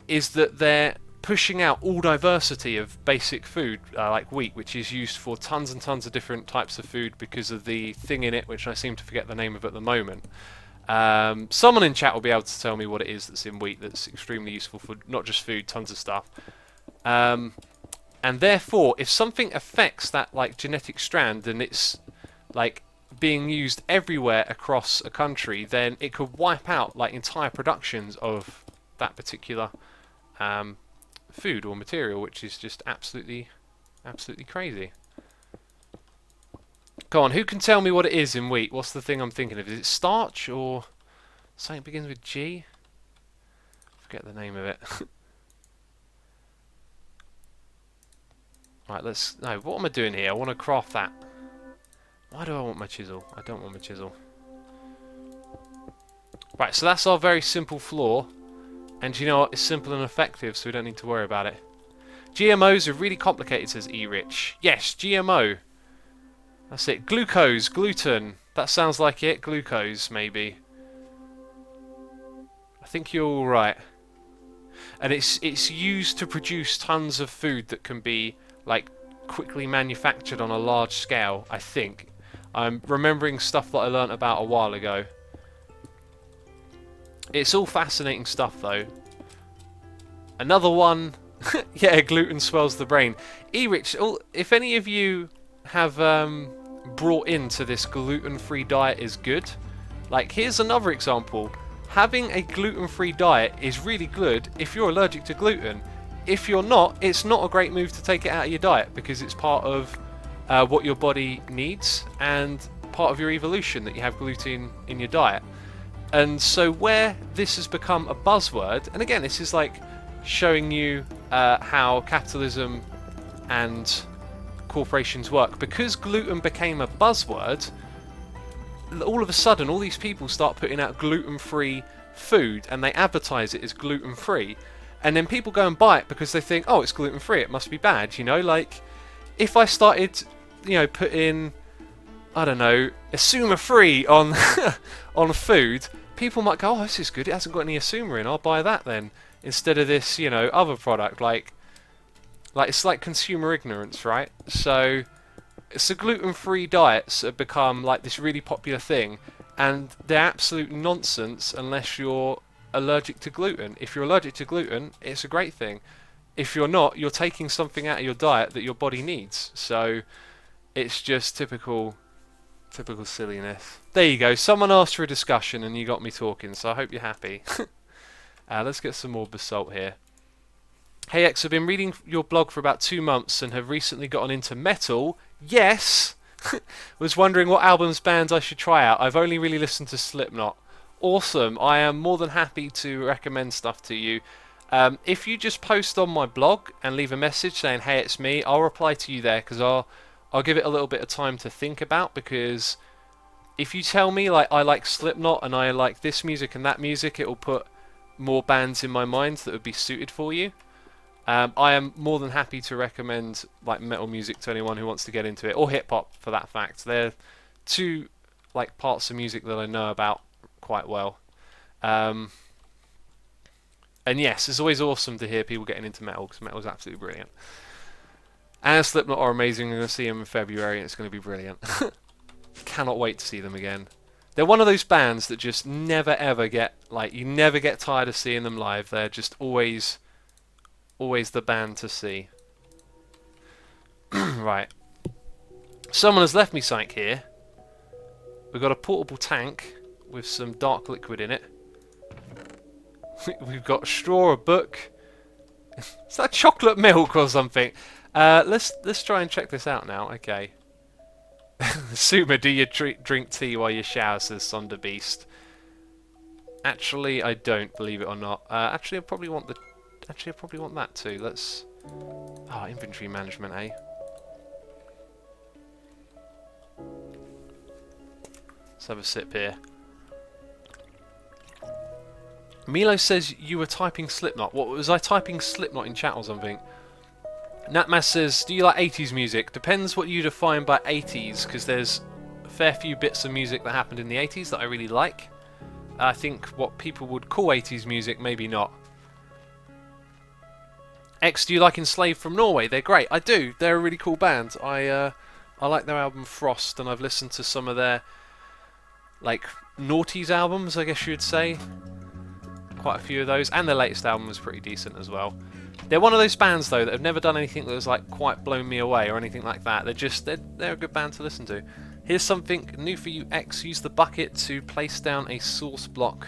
is that they're pushing out all diversity of basic food, like wheat, which is used for tons and tons of different types of food because of the thing in it, which I seem to forget the name of at the moment. Someone in chat will be able to tell me what it is that's in wheat that's extremely useful for not just food, tons of stuff. And therefore, if something affects that like genetic strand and it's like being used everywhere across a country, then it could wipe out like entire productions of that particular food or material, which is just absolutely crazy. Go on, who can tell me what it is in wheat? What's the thing I'm thinking of? Is it starch or something begins with G? Forget the name of it. Right, what am I doing here? I want to craft that. Why do I want my chisel? I don't want my chisel. Right, so that's our very simple floor. And you know what? It's simple and effective, so we don't need to worry about it. GMOs are really complicated, says E-Rich. Yes, GMO. That's it. Glucose, gluten. That sounds like it. Glucose, maybe. I think you're all right. And it's used to produce tons of food that can be like quickly manufactured on a large scale, I think. I'm remembering stuff that I learnt about a while ago. It's all fascinating stuff, though. Another one, yeah, gluten swells the brain. E-Rich, if any of you have brought into this gluten-free diet is good, like here's another example. Having a gluten-free diet is really good if you're allergic to gluten. If you're not, it's not a great move to take it out of your diet because it's part of what your body needs and part of your evolution that you have gluten in your diet. And so where this has become a buzzword, and again this is like showing you how capitalism and corporations work, because gluten became a buzzword, all of a sudden all these people start putting out gluten-free food and they advertise it as gluten-free, and then people go and buy it because they think, oh, it's gluten-free, it must be bad, you know. Like if I started, you know, putting, I don't know, Xisuminati on on food, people might go, oh, this is good, it hasn't got any Xisuma in, I'll buy that then, instead of this, you know, other product. Like it's like consumer ignorance, right? So the gluten-free diets have become like this really popular thing, and they're absolute nonsense unless you're allergic to gluten. If you're allergic to gluten, it's a great thing. If you're not, you're taking something out of your diet that your body needs. So it's just typical silliness. There you go. Someone asked for a discussion and you got me talking, so I hope you're happy. Let's get some more basalt here. Hey X, I've been reading your blog for about 2 months and have recently gotten into metal. Yes! Was wondering what albums, bands I should try out. I've only really listened to Slipknot. Awesome. I am more than happy to recommend stuff to you. If you just post on my blog and leave a message saying, hey, it's me, I'll reply to you there, because I'll give it a little bit of time to think about, because if you tell me like I like Slipknot and I like this music and that music, it will put more bands in my mind that would be suited for you. I am more than happy to recommend like metal music to anyone who wants to get into it, or hip hop for that fact. They're two like parts of music that I know about quite well. And yes, it's always awesome to hear people getting into metal, because metal is absolutely brilliant. And Slipknot are amazing. I'm going to see them in February and it's going to be brilliant. Cannot wait to see them again. They're one of those bands that just never ever get, like, you never get tired of seeing them live. They're just always the band to see. Right. Someone has left me something here. We've got a portable tank with some dark liquid in it. We've got a straw, a book. Is that chocolate milk or something? Let's try and check this out now. Okay. Suma, do you drink tea while you shower, says Sonder Beast. Actually, I don't, believe it or not. Actually, I probably want that too. Let's... Oh, inventory management, eh? Let's have a sip here. Milo says you were typing Slipknot. What was I typing Slipknot in chat or something? Natmas says, do you like 80s music? Depends what you define by 80s, because there's a fair few bits of music that happened in the 80s that I really like. I think what people would call 80s music, maybe not. X, do you like Enslaved from Norway? They're great. I do. They're a really cool band. I like their album Frost, and I've listened to some of their like noughties albums, I guess you'd say. Quite a few of those, and their latest album was pretty decent as well. They're one of those bands though that have never done anything that was like quite blown me away or anything like that. They're a good band to listen to. Here's something new for you, X. Use the bucket to place down a source block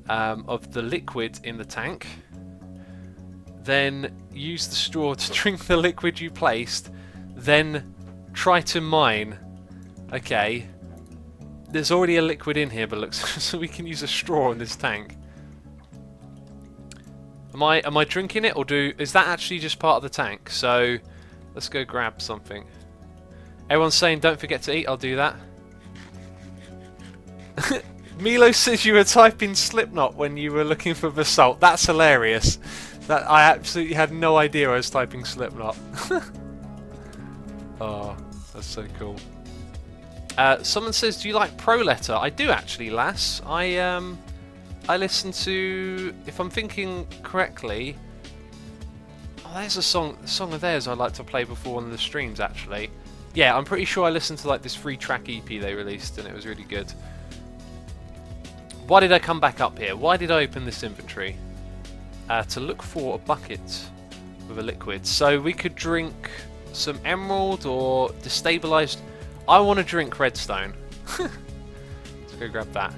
of the liquid in the tank. Then use the straw to drink the liquid you placed. Then try to mine. Okay. There's already a liquid in here, but looks so we can use a straw in this tank. Am I drinking it, or is that actually just part of the tank? So let's go grab something. Everyone's saying don't forget to eat. I'll do that. Milo says you were typing Slipknot when you were looking for basalt. That's hilarious. That I absolutely had no idea I was typing Slipknot. Oh, that's so cool. Someone says, do you like Proletter? I do actually, lass. I listen to, if I'm thinking correctly, oh, there's a song of theirs I like to play before one of the streams actually. Yeah, I'm pretty sure I listened to like this 3-track EP they released and it was really good. Why did I come back up here? Why did I open this inventory? To look for a bucket with a liquid. So we could drink some emerald or destabilized. I want to drink redstone. Let's go grab that.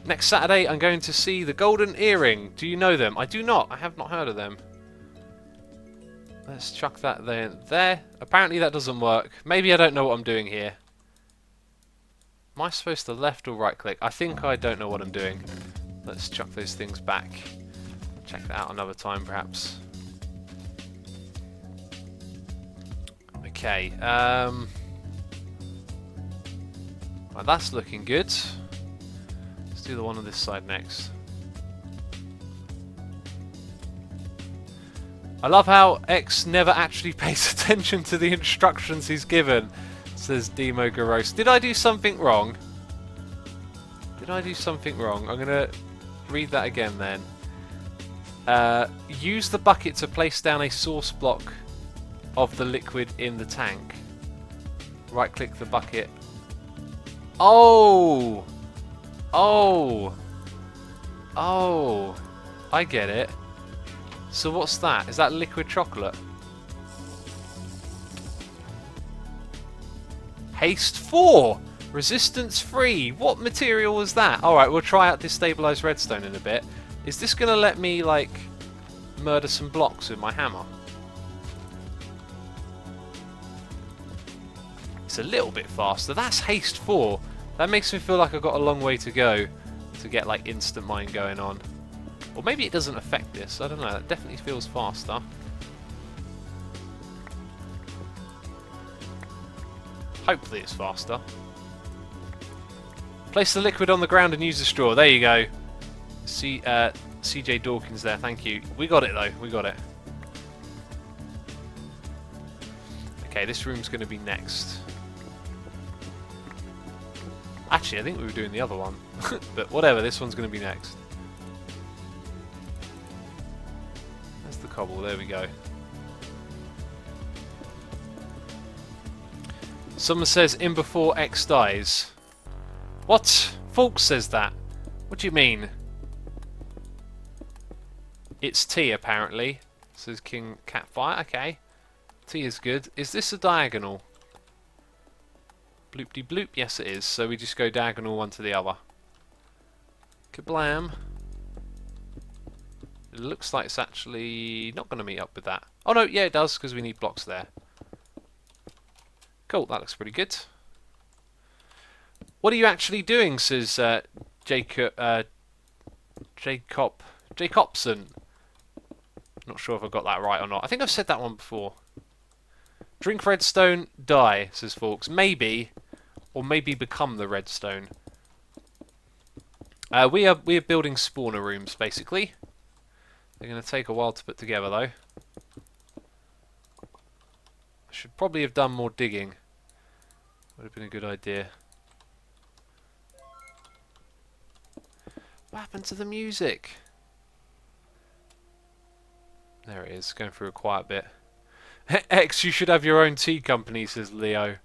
Next Saturday I'm going to see the Golden Earring. Do you know them? I do not. I have not heard of them. Let's chuck that there. Apparently that doesn't work. Maybe I don't know what I'm doing here. Am I supposed to left or right click? I think I don't know what I'm doing. Let's chuck those things back. Check that out another time perhaps. Okay. Well, that's looking good. Let's do the one on this side next. I love how X never actually pays attention to the instructions he's given, says Demo Garos. Did I do something wrong? Did I do something wrong? I'm going to read that again then. Use the bucket to place down a source block of the liquid in the tank. Right click the bucket. Oh! Oh! Oh! I get it. So what's that? Is that liquid chocolate? Haste 4! Resistance 3! What material was that? Alright, we'll try out destabilized redstone in a bit. Is this going to let me, like, murder some blocks with my hammer? It's a little bit faster. That's haste 4. That makes me feel like I've got a long way to go to get, like, instant mine going on. Or maybe it doesn't affect this. I don't know. That definitely feels faster. Hopefully it's faster. Place the liquid on the ground and use the straw. There you go. CJ Dawkins there. Thank you. We got it though. We got it. Okay, this room's going to be next. Actually, I think we were doing the other one. But whatever, this one's going to be next. There's the cobble. There we go. Someone says in before X dies. What? Fulk says that. What do you mean? It's T apparently, says King Catfire. Okay. T is good. Is this a diagonal? Bloop de bloop. Yes it is. So we just go diagonal one to the other. Kablam. It looks like it's actually not going to meet up with that. Oh no, yeah it does because we need blocks there. Cool, that looks pretty good. What are you actually doing, says Jacobson. Not sure if I got that right or not. I think I've said that one before. Drink redstone, die, says Forks. Maybe, or maybe become the redstone. We are building spawner rooms, basically. They're going to take a while to put together, though. I should probably have done more digging. Would have been a good idea. What happened to the music? There it is, going through a quiet bit. X, you should have your own tea company, says Leo.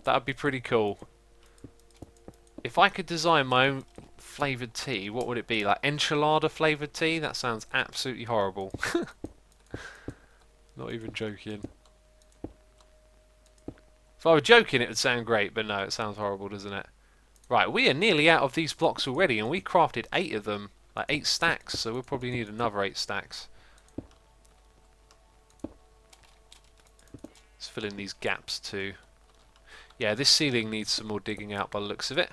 That would be pretty cool. If I could design my own flavoured tea, what would it be? Like enchilada flavoured tea? That sounds absolutely horrible. Not even joking. If I were joking, it would sound great, but no, it sounds horrible, doesn't it? Right, we are nearly out of these blocks already, and we crafted 8 of them. Like 8 stacks, so we'll probably need another 8 stacks. Let's fill in these gaps too. Yeah, this ceiling needs some more digging out by the looks of it.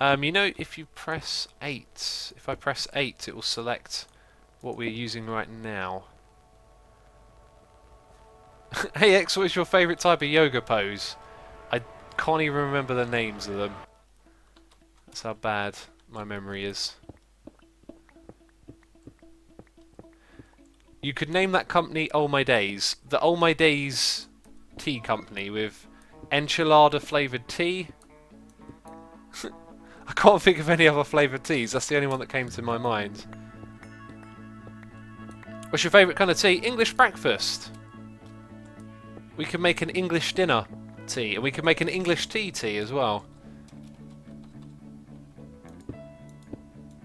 You know, if you press 8, if I press 8, it will select what we're using right now. Hey X, what is your favourite type of yoga pose? I can't even remember the names of them. That's how bad my memory is. You could name that company All My Days. The All My Days tea company with enchilada flavoured tea. I can't think of any other flavoured teas. That's the only one that came to my mind. What's your favourite kind of tea? English breakfast. We can make an English dinner tea, and we can make an English tea as well.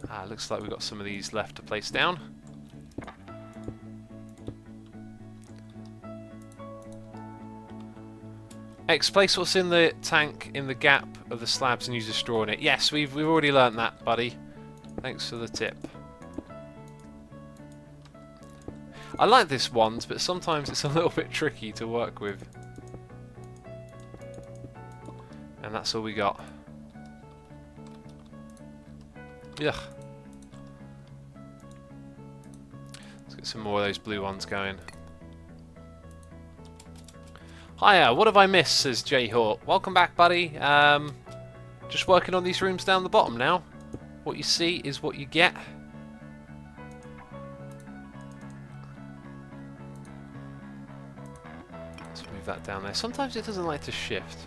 Ah, looks like we've got some of these left to place down. X, place what's in the tank in the gap of the slabs and use a straw in it. Yes, we've already learnt that, buddy. Thanks for the tip. I like this wand, but sometimes it's a little bit tricky to work with. And that's all we got. Ugh. Let's get some more of those blue ones going. Hiya, what have I missed, says J-Hawk. Welcome back, buddy. Just working on these rooms down the bottom now. What you see is what you get. Let's move that down there. Sometimes it doesn't like to shift.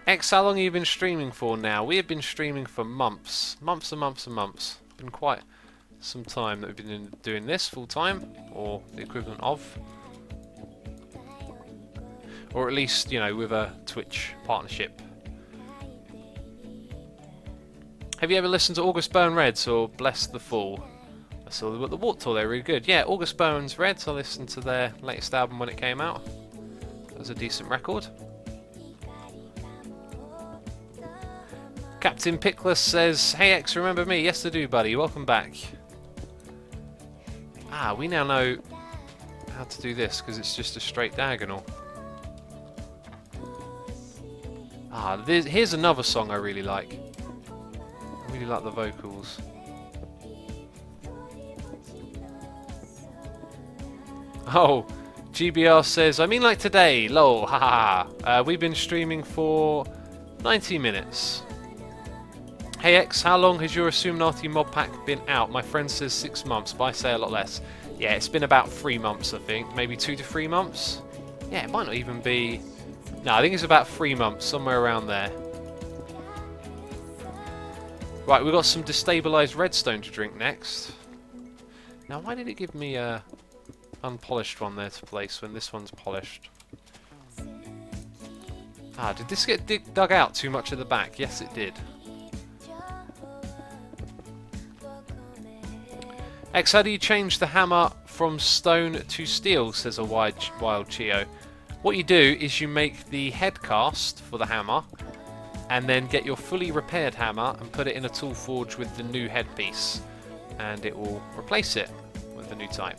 X, how long have you been streaming for now? We have been streaming for months. Months and months and months. It's been quite some time that we've been doing this full time, or the equivalent of. Or at least, you know, with a Twitch partnership. Have you ever listened to August Burn Reds or Bless the Fool? I saw the Warp Tour, they're really good. Yeah, August Burns Reds, I listened to their latest album when it came out. It was a decent record. Captain Pickless says, hey X, remember me? Yes I do, buddy. Welcome back. Ah, we now know how to do this because it's just a straight diagonal. Ah, here's another song I really like. I really like the vocals. Oh, GBR says, I mean like today, lol, haha. We've been streaming for 90 minutes. Hey X, how long has your Xisuminati Modpack been out? My friend says 6 months, but I say a lot less. Yeah, it's been about 3 months, I think. Maybe 2 to 3 months? Yeah, it might not even be... No, I think it's about 3 months, somewhere around there. Right, we've got some destabilised redstone to drink next. Now, why did it give me a unpolished one there to place when this one's polished? Ah, did this get dug out too much at the back? Yes, it did. X, how do you change the hammer from stone to steel, says a wild Chio. What you do is you make the head cast for the hammer and then get your fully repaired hammer and put it in a tool forge with the new headpiece and it will replace it with the new type.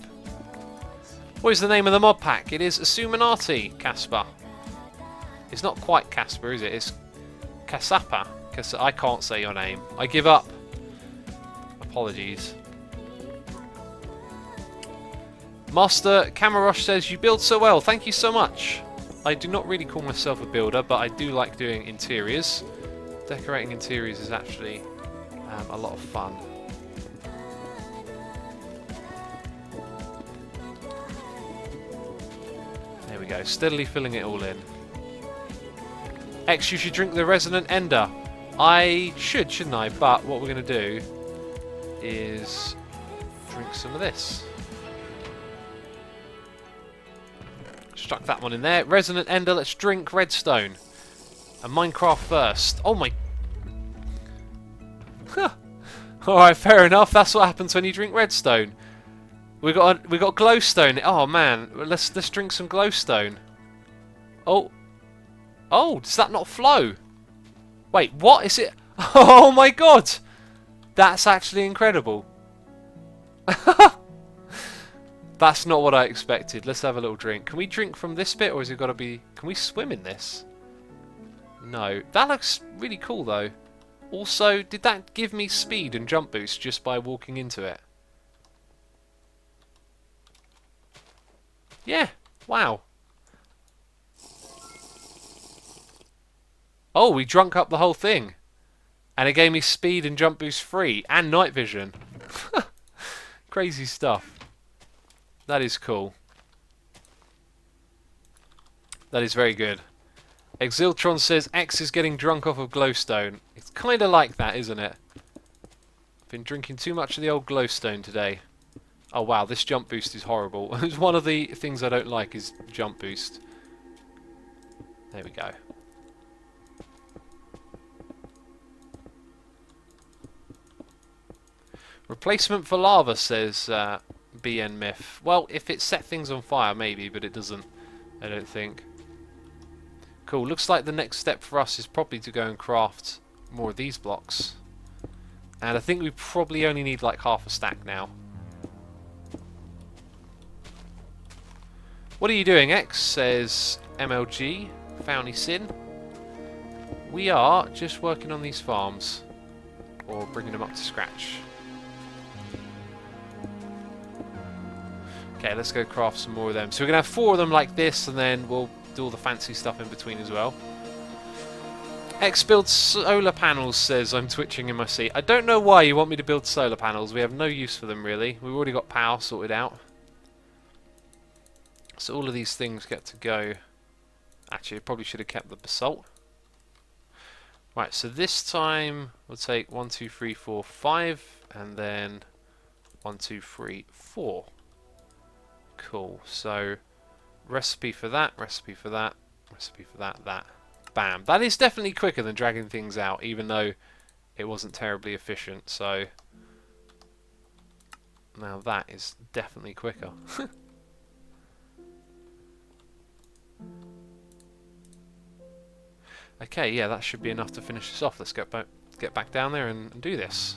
What is the name of the mod pack? It is Xisuminati, Casper. It's not quite Casper, is it? It's Kasapa. I can't say your name. I give up. Apologies. Master Camarosh says, you build so well, thank you so much. I do not really call myself a builder, but I do like doing interiors. Decorating interiors is actually a lot of fun. There we go, steadily filling it all in. X, you should drink the Resonant Ender. I should, shouldn't I? But what we're going to do is drink some of this. Stuck that one in there. Resonant Ender, let's drink Redstone. And Minecraft first. Oh my... Alright, fair enough. That's what happens when you drink Redstone. We got glowstone. Oh man, let's drink some glowstone. Oh. Oh, does that not flow? Wait, what is it? Oh my god! That's actually incredible. That's not what I expected. Let's have a little drink. Can we drink from this bit, or has it got to be... Can we swim in this? No. That looks really cool, though. Also, did that give me speed and jump boost just by walking into it? Yeah. Wow. Oh, we drunk up the whole thing. And it gave me speed and jump boost free. And night vision. Crazy stuff. That is cool. That is very good. Exiltron says X is getting drunk off of glowstone. It's kind of like that, isn't it? I've been drinking too much of the old glowstone today. Oh wow, this jump boost is horrible. It's one of the things I don't like is jump boost. There we go. Replacement for lava, says BN Myth. Well, if it set things on fire, maybe, but it doesn't. I don't think. Cool. Looks like the next step for us is probably to go and craft more of these blocks. And I think we probably only need like half a stack now. What are you doing, X? Says MLG. Founny Sin. We are just working on these farms. Or bringing them up to scratch. Okay, let's go craft some more of them. So we're going to have 4 of them like this, and then we'll do all the fancy stuff in between as well. X builds solar panels, says I'm twitching in my seat. I don't know why you want me to build solar panels. We have no use for them, really. We've already got power sorted out. So all of these things get to go. Actually, I probably should have kept the basalt. Right, so this time we'll take 1, 2, 3, 4, 5, and then 1, 2, 3, 4. Cool. So recipe for that, recipe for that, recipe for that, that. Bam. That is definitely quicker than dragging things out, even though it wasn't terribly efficient. So now that is definitely quicker. Okay, yeah, that should be enough to finish this off. Let's get back down there and do this.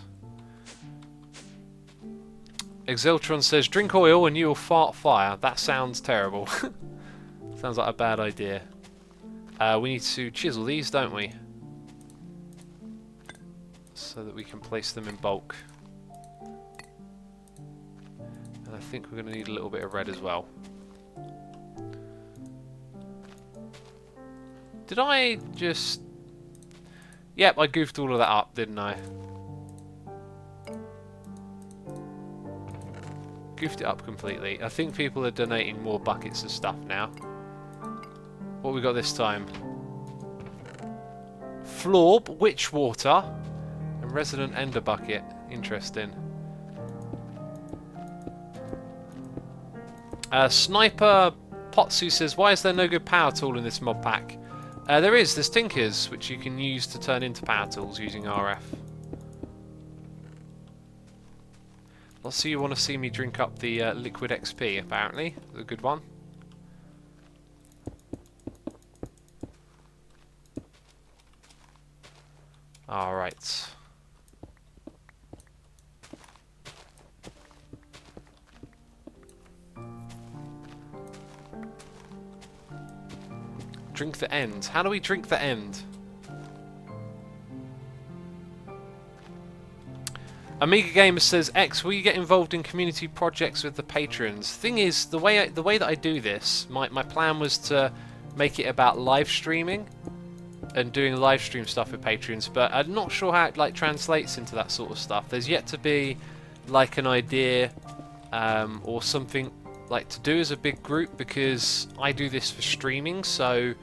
Exiltron says, drink oil and you'll fart fire. That sounds terrible. Sounds like a bad idea. We need to chisel these, don't we? So that we can place them in bulk. And I think we're going to need a little bit of red as well. Did I just... Yep, I goofed all of that up, didn't I? Goofed it up completely. I think people are donating more buckets of stuff now. What we got this time? Florb, Witch Water, and Resonant Ender Bucket. Interesting. Sniper Potsu says, why is there no good power tool in this mod pack? There's Tinkers, which you can use to turn into power tools using RF. Lots of you want to see me drink up the liquid XP, apparently. A good one. Alright. Drink the end. How do we drink the end? Amiga Gamer says, X, will you get involved in community projects with the patrons? Thing is, the way that I do this, my plan was to make it about live streaming and doing live stream stuff with patrons, but I'm not sure how it like translates into that sort of stuff. There's yet to be like an idea or something like to do as a big group, because I do this for streaming, so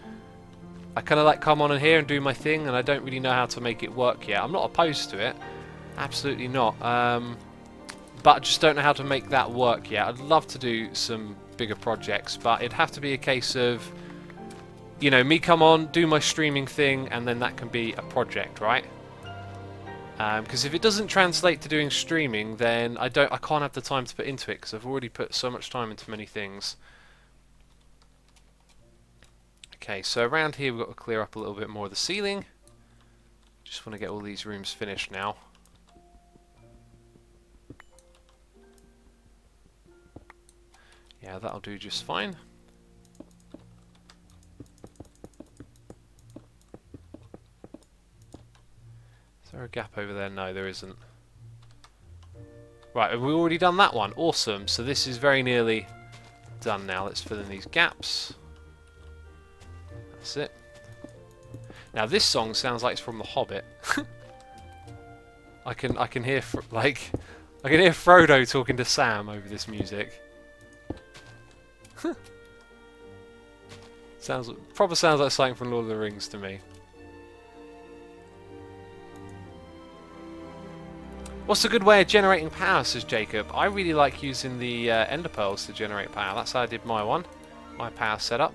I kind of like come on in here and do my thing, and I don't really know how to make it work yet. I'm not opposed to it. Absolutely not. but I just don't know how to make that work yet. I'd love to do some bigger projects, but it'd have to be a case of, you know, me come on, do my streaming thing, and then that can be a project, right? Because if it doesn't translate to doing streaming, then I can't have the time to put into it, because I've already put so much time into many things. Okay, so around here we've got to clear up a little bit more of the ceiling. Just want to get all these rooms finished now. Yeah, that'll do just fine. Is there a gap over there? No, there isn't. Right, have we already done that one? Awesome. So this is very nearly done now. Let's fill in these gaps. That's it. Now this song sounds like it's from The Hobbit. I can hear I can hear Frodo talking to Sam over this music. Sounds like something from Lord of the Rings to me. What's a good way of generating power, says Jacob? I really like using the ender pearls to generate power. That's how I did my power setup.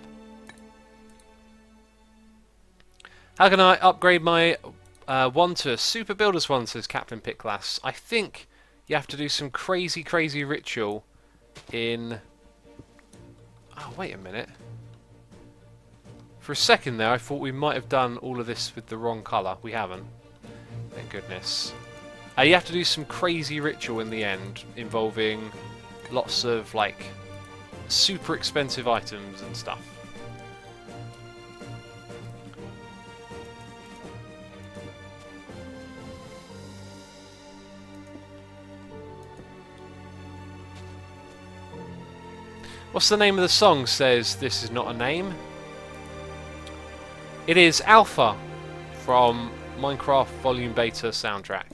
How can I upgrade my one to a Super Builders one, says Captain Pitclass? I think you have to do some crazy ritual in... Oh, wait a minute. For a second there, I thought we might have done all of this with the wrong colour. We haven't. Thank goodness. You have to do some crazy ritual in the end, involving lots of, like, super expensive items and stuff. What's the name of the song, says This Is Not a Name? It is Alpha from Minecraft Volume Beta soundtrack.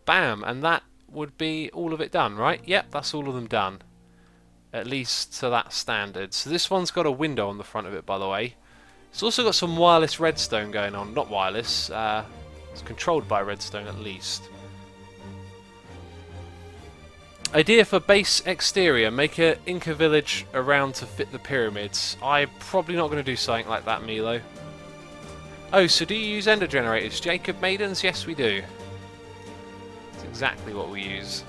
Bam, and that would be all of it done, right? Yep, that's all of them done. At least to that standard. So this one's got a window on the front of it, by the way. It's also got some wireless redstone going on. Not wireless, it's controlled by redstone at least. Idea for base exterior. Make a Inca village around to fit the pyramids. I'm probably not going to do something like that, Milo. Oh, so do you use ender generators? Jacob Maidens? Yes, we do. That's exactly what we use.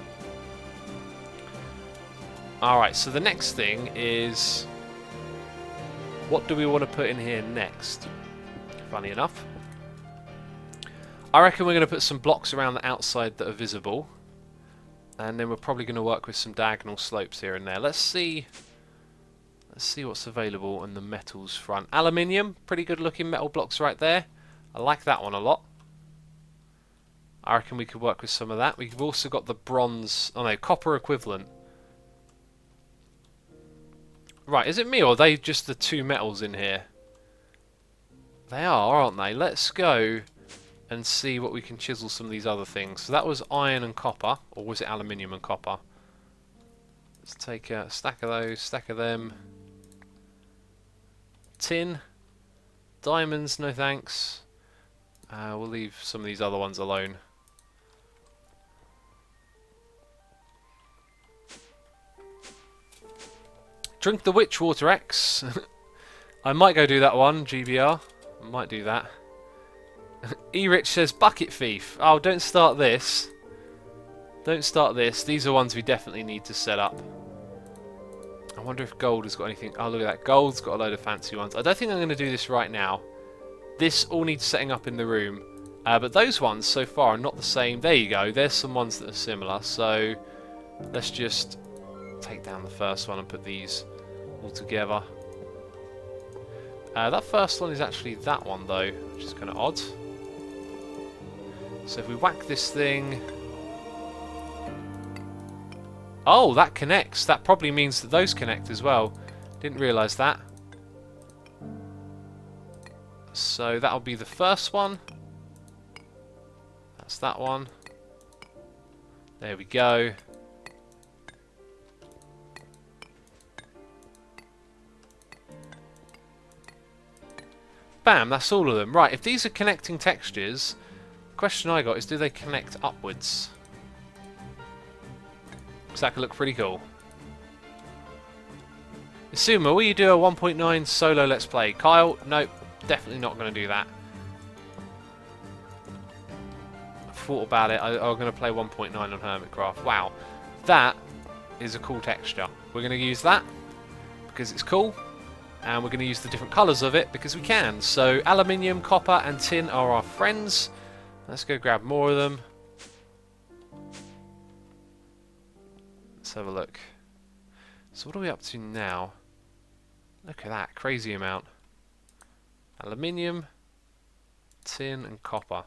Alright, so the next thing is... what do we want to put in here next? Funny enough. I reckon we're going to put some blocks around the outside that are visible. And then we're probably going to work with some diagonal slopes here and there. Let's see what's available on the metals front. Aluminium, pretty good looking metal blocks right there. I like that one a lot. I reckon we could work with some of that. We've also got the bronze, oh no, copper equivalent. Right, is it me or are they just the two metals in here? They are, aren't they? Let's go and see what we can chisel some of these other things. So that was iron and copper, or was it aluminium and copper? Let's take a stack of those, stack of them. Tin, diamonds, no thanks. We'll leave some of these other ones alone. Drink the witch water, X. I might go do that one, GBR. I might do that. E-Rich says bucket thief. Oh, don't start this. Don't start this. These are ones we definitely need to set up. I wonder if gold has got anything. Oh, look at that. Gold's got a load of fancy ones. I don't think I'm going to do this right now. This all needs setting up in the room. But those ones so far are not the same. There you go. There's some ones that are similar. So let's just take down the first one and put these all together. That first one is actually that one though, which is kind of odd. So if we whack this thing... oh, that connects. That probably means that those connect as well. Didn't realise that. So that'll be the first one. That's that one. There we go. Bam, that's all of them. Right, if these are connecting textures, the question I got is, do they connect upwards? Because that could look pretty cool. Isuma, will you do a 1.9 solo Let's Play? Kyle, nope, definitely not going to do that. I thought about it. I'm going to play 1.9 on Hermitcraft. Wow, that is a cool texture. We're going to use that because it's cool, and we're going to use the different colours of it because we can. So aluminium, copper and tin are our friends. Let's go grab more of them. Let's have a look. So what are we up to now? Look at that, crazy amount. Aluminium, tin and copper.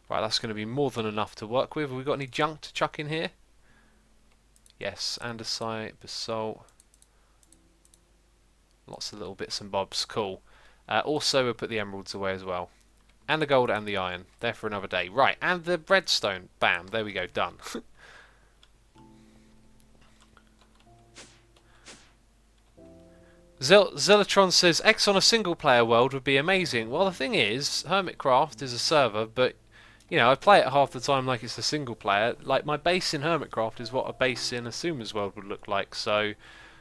Right, that's going to be more than enough to work with. Have we got any junk to chuck in here? Yes, andesite, basalt. Lots of little bits and bobs, cool. Also, we'll put the emeralds away as well. And the gold and the iron. There for another day. Right, and the redstone. Bam, there we go, done. Zelatron says, X on a single player world would be amazing. Well, the thing is, Hermitcraft is a server, but, you know, I play it half the time like it's a single player. Like, my base in Hermitcraft is what a base in Asuma's world would look like, so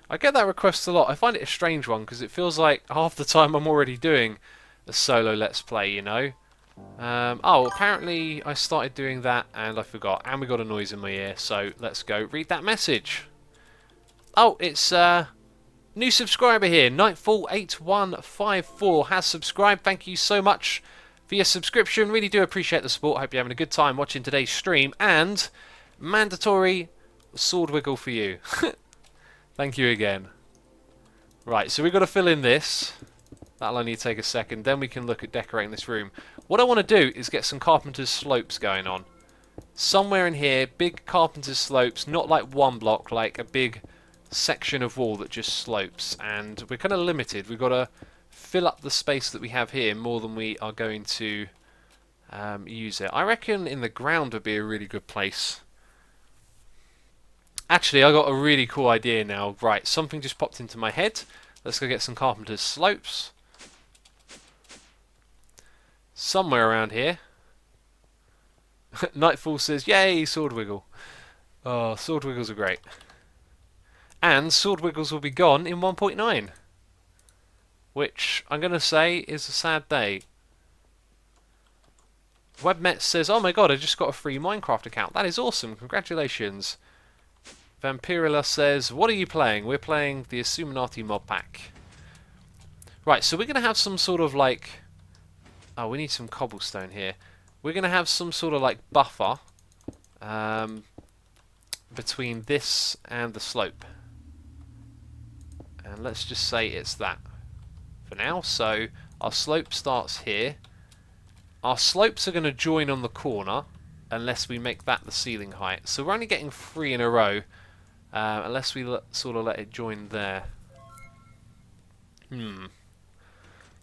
I get that request a lot. I find it a strange one, because it feels like half the time I'm already doing a solo Let's Play, you know. Oh, apparently I started doing that and I forgot, and we got a noise in my ear, so let's go read that message. Oh, it's new subscriber here, Nightfall8154 has subscribed. Thank you so much for your subscription. Really do appreciate the support. Hope you're having a good time watching today's stream, and mandatory sword wiggle for you. Thank you again. Right, so we've got to fill in this. That'll only take a second. Then we can look at decorating this room. What I want to do is get some carpenter's slopes going on. Somewhere in here, big carpenter's slopes, not like one block, like a big section of wall that just slopes. And we're kind of limited. We've got to fill up the space that we have here more than we are going to use it. I reckon in the ground would be a really good place. Actually, I got a really cool idea now. Right, something just popped into my head. Let's go get some carpenter's slopes. Somewhere around here. Nightfall says, yay, sword wiggle. Oh, sword wiggles are great. And sword wiggles will be gone in 1.9. Which, I'm going to say, is a sad day. Webmet says, oh my god, I just got a free Minecraft account. That is awesome, congratulations. Vampirilla says, what are you playing? We're playing the Xisuminati Modpack. Right, so we're going to have some sort of like... Oh, we need some cobblestone here. We're going to have some sort of like buffer between this and the slope. And let's just say it's that for now. So our slope starts here. Our slopes are going to join on the corner unless we make that the ceiling height. So we're only getting 3 in a row unless we sort of let it join there.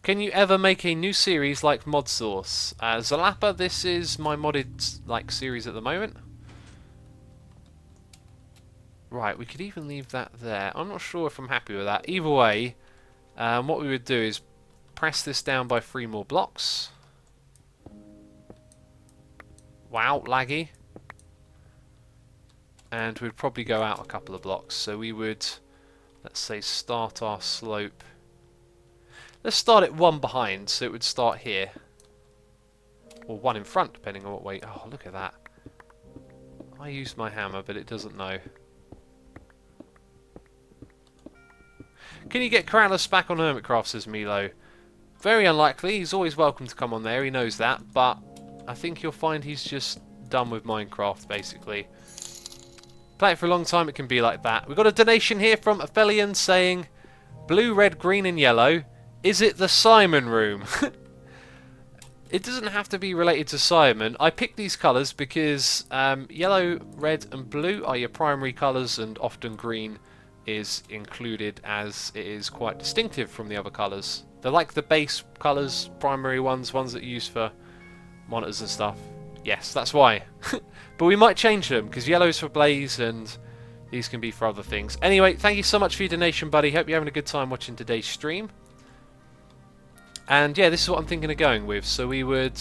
Can you ever make a new series like Mod Source? Zalapa, this is my modded like series at the moment. Right, we could even leave that there. I'm not sure if I'm happy with that. Either way, what we would do is press this down by 3 more blocks. Wow, laggy. And we'd probably go out a couple of blocks. So we would, let's say, start our slope. Let's start it 1 behind, so it would start here. Or 1 in front, depending on what way. Oh, look at that. I used my hammer, but it doesn't know. Can you get Corrales back on Hermitcraft, says Milo. Very unlikely. He's always welcome to come on there, he knows that. But I think you'll find he's just done with Minecraft, basically. Play it for a long time, it can be like that. We've got a donation here from Aphelion saying, blue, red, green and yellow. Is it the Simon room? It doesn't have to be related to Simon. I picked these colours because yellow, red and blue are your primary colours, and often green is included as it is quite distinctive from the other colours. They're like the base colours, primary ones that you use for monitors and stuff. Yes, that's why. But we might change them, because yellow's for blaze and These can be for other things. Anyway, thank you so much for your donation, buddy. Hope you're having a good time watching today's stream. And yeah, this is what I'm thinking of going with. So we would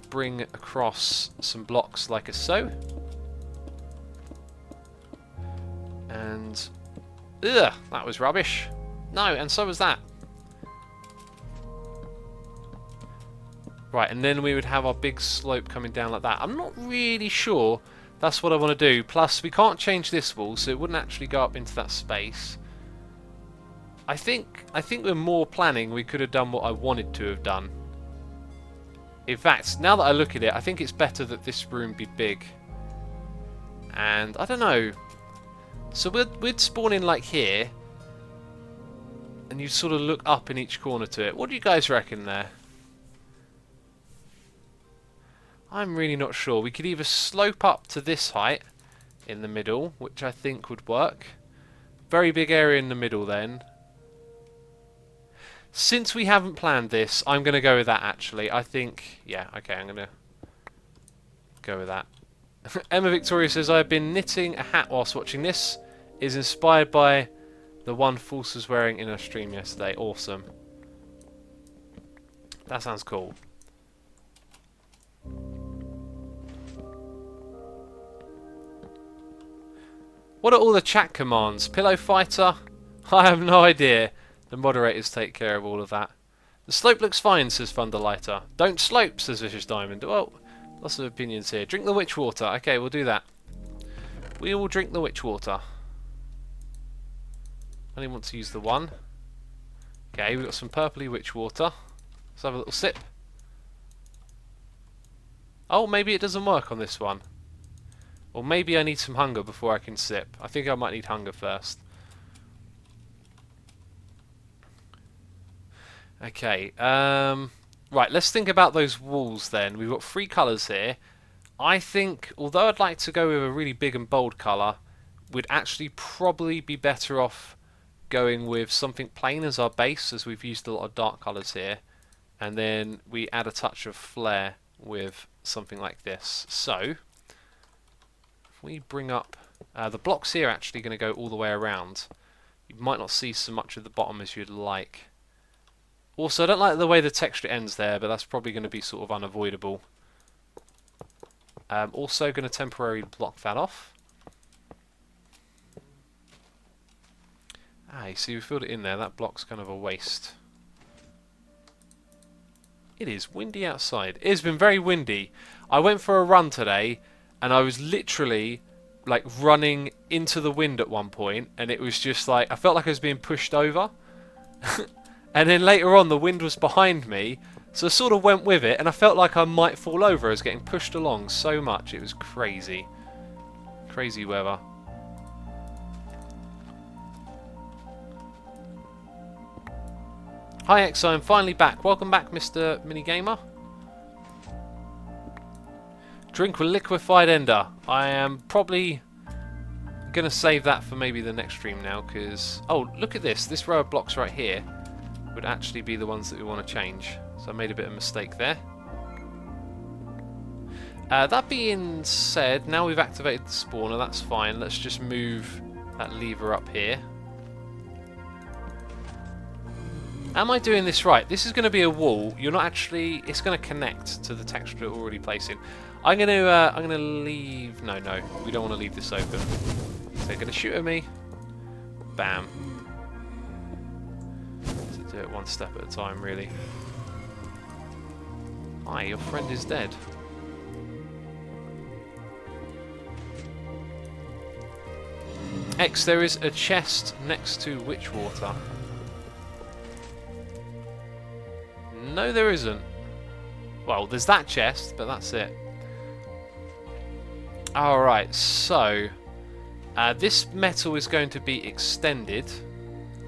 bring across some blocks like so. And ugh, that was rubbish. No, and so was that. Right, and then we would have our big slope coming down like that. I'm not really sure that's what I want to do. Plus, we can't change this wall, so it wouldn't actually go up into that space. I think with more planning, we could have done what I wanted to have done. In fact, now that I look at it, I think it's better that this room be big. And I don't know. So we'd spawn in like here, and you'd sort of look up in each corner to it. What do you guys reckon there? I'm really not sure. We could either slope up to this height in the middle, which I think would work. Very big area in the middle then. Since we haven't planned this, I'm going to go with that actually. I think, yeah, okay, I'm going to go with that. Emma Victoria says, I've been knitting a hat whilst watching this. Is inspired by the one False was wearing in her stream yesterday. Awesome. That sounds cool. What are all the chat commands? Pillow fighter? I have no idea. The moderators take care of all of that. The slope looks fine, says Thunderlighter. Don't slope, says Vicious Diamond. Well, lots of opinions here. Drink the witch water. Okay, we'll do that. We will drink the witch water. I only want to use the one. Okay, we've got some purpley witch water. Let's have a little sip. Oh, maybe it doesn't work on this one. Or maybe I need some hunger before I can sip. I think I might need hunger first. Okay, right, let's think about those walls then. We've got 3 colours here. I think, although I'd like to go with a really big and bold colour, we'd actually probably be better off going with something plain as our base, as we've used a lot of dark colours here. And then we add a touch of flair with something like this. So we bring up the blocks here are actually going to go all the way around. You might not see so much of the bottom as you'd like. Also, I don't like the way the texture ends there, but that's probably going to be sort of unavoidable. Also going to temporarily block that off. Ah, you see we filled it in there. That block's kind of a waste. It is windy outside. It has been very windy. I went for a run today, and I was literally like running into the wind at one point, and it was just like I felt like I was being pushed over. And then later on the wind was behind me, so I sort of went with it, and I felt like I might fall over. I was getting pushed along so much. It was crazy. Crazy weather. Hi Exo, I'm finally back. Welcome back, Mr. Minigamer. Drink with liquefied ender. I am probably going to save that for maybe the next stream now, because... Oh, look at this. This row of blocks right here would actually be the ones that we want to change. So I made a bit of a mistake there. That being said, now we've activated the spawner, that's fine. Let's just move that lever up here. Am I doing this right? This is going to be a wall. You're not actually... It's going to connect to the texture we're already placing. I'm going to leave... No, we don't want to leave this open. So they're going to shoot at me. Bam. To do it one step at a time, really. Hi, your friend is dead. X, there is a chest next to Witchwater. No, there isn't. Well, there's that chest, but that's it. Alright, so this metal is going to be extended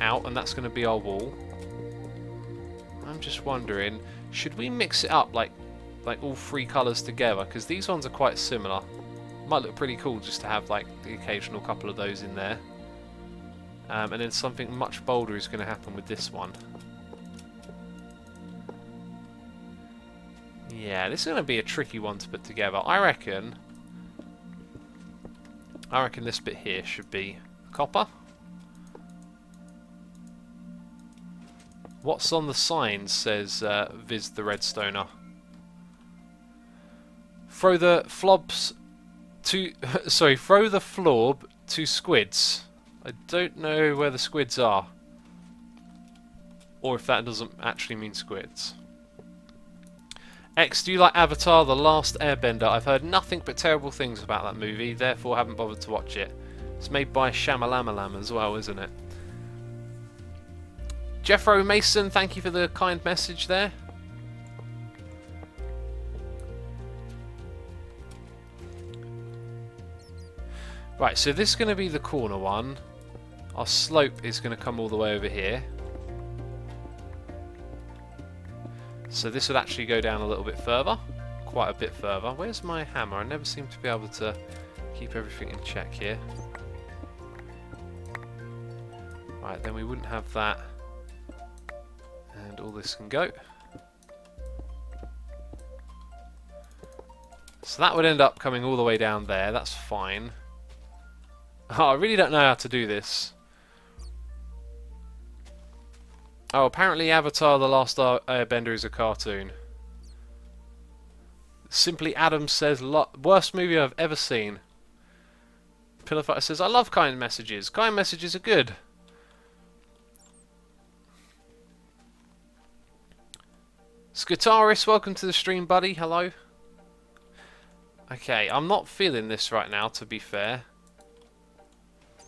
out, and that's going to be our wall. I'm just wondering, should we mix it up like all 3 colours together? Because these ones are quite similar. Might look pretty cool just to have like the occasional couple of those in there. And then something much bolder is going to happen with this one. Yeah, this is going to be a tricky one to put together. I reckon I reckon this bit here should be copper. What's on the sign says Viz the Redstoner. Throw the flobs to... sorry, throw the florb to squids. I don't know where the squids are. Or if that doesn't actually mean squids. X, do you like Avatar The Last Airbender? I've heard nothing but terrible things about that movie, therefore haven't bothered to watch it. It's made by Shamalamalam as well, isn't it? Jeffro Mason, thank you for the kind message there. Right, so this is going to be the corner one. Our slope is going to come all the way over here. So this would actually go down a little bit further. Quite a bit further. Where's my hammer? I never seem to be able to keep everything in check here. Right, then we wouldn't have that. And all this can go. So that would end up coming all the way down there. That's fine. Oh, I really don't know how to do this. Oh, apparently Avatar The Last Airbender is a cartoon. Simply Adam says, worst movie I've ever seen. Pillowfighter says, I love kind messages. Kind messages are good. Skitaris, welcome to the stream, buddy. Hello. Okay, I'm not feeling this right now, to be fair.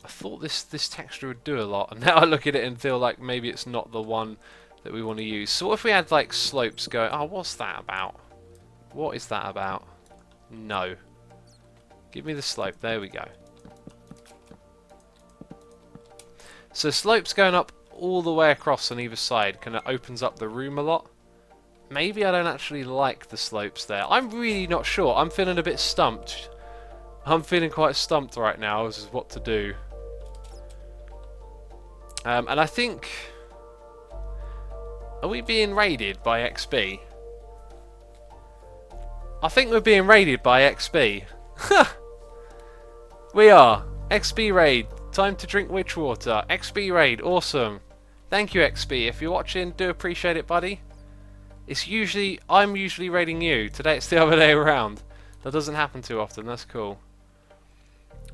I thought this texture would do a lot, and now I look at it and feel like maybe it's not the one that we want to use. So what if we had like slopes going? Oh, what's that about? What is that about? No. Give me the slope. There we go. So slopes going up all the way across on either side kind of opens up the room a lot. Maybe I don't actually like the slopes there. I'm really not sure. I'm feeling a bit stumped. I'm feeling quite stumped right now as to what to do. And I think... Are we being raided by XB? I think we're being raided by XB. We are. XB raid. Time to drink witch water. XB raid. Awesome. Thank you, XB. If you're watching, do appreciate it, buddy. I'm usually raiding you. Today it's the other way around. That doesn't happen too often. That's cool.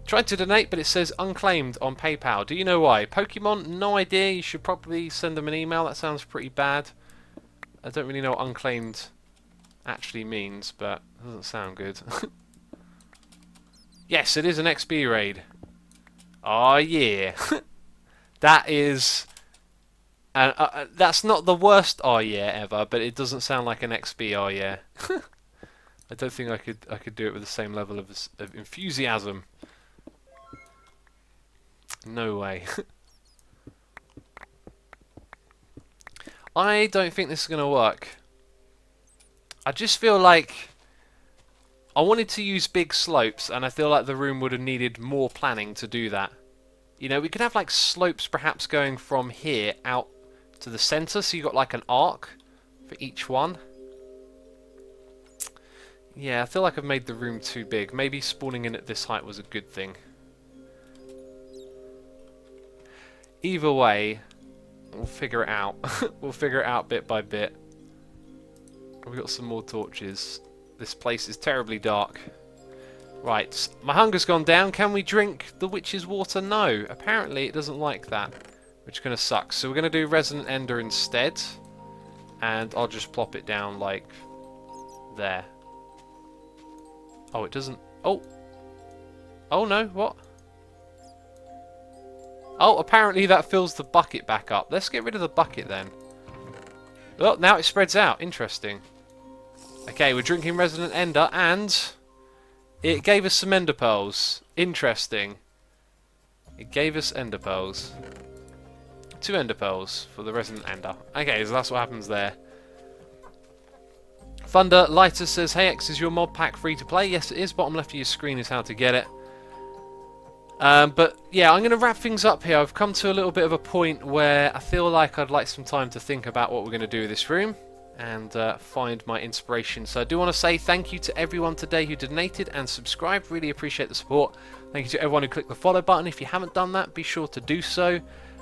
Tried to donate, but it says unclaimed on PayPal. Do you know why? Pokemon? No idea. You should probably send them an email. That sounds pretty bad. I don't really know what unclaimed actually means, but it doesn't sound good. Yes, it is an XB raid. Oh yeah. That is... that's not the worst oh yeah ever, but it doesn't sound like an XB oh yeah. I don't think I could do it with the same level of enthusiasm. No way. I don't think this is going to work. I just feel like I wanted to use big slopes, and I feel like the room would have needed more planning to do that. You know, we could have like slopes perhaps going from here out to the centre, so you got like an arc for each one. Yeah, I feel like I've made the room too big. Maybe spawning in at this height was a good thing. Either way, we'll figure it out. We'll figure it out bit by bit. We've got some more torches. This place is terribly dark. Right, my hunger's gone down. Can we drink the witch's water? No. Apparently it doesn't like that, which kind of sucks. So we're going to do Resonant Ender instead. And I'll just plop it down like there. Oh, it doesn't... Oh! Oh no, what? Oh, apparently that fills the bucket back up. Let's get rid of the bucket then. Oh, now it spreads out. Interesting. Okay, we're drinking Resonant Ender, and it gave us some Ender Pearls. Interesting. It gave us Ender Pearls. 2 Ender Pearls for the Resonant Ender. Okay, so that's what happens there. Thunder Lighter says, hey X, is your mod pack free to play? Yes, it is. Bottom left of your screen is how to get it. But yeah, I'm going to wrap things up here. I've come to a little bit of a point where I feel like I'd like some time to think about what we're going to do with this room. and find my inspiration. So I do want to say thank you to everyone today who donated and subscribed. Really appreciate the support. Thank you to everyone who clicked the follow button. If you haven't done that, be sure to do so.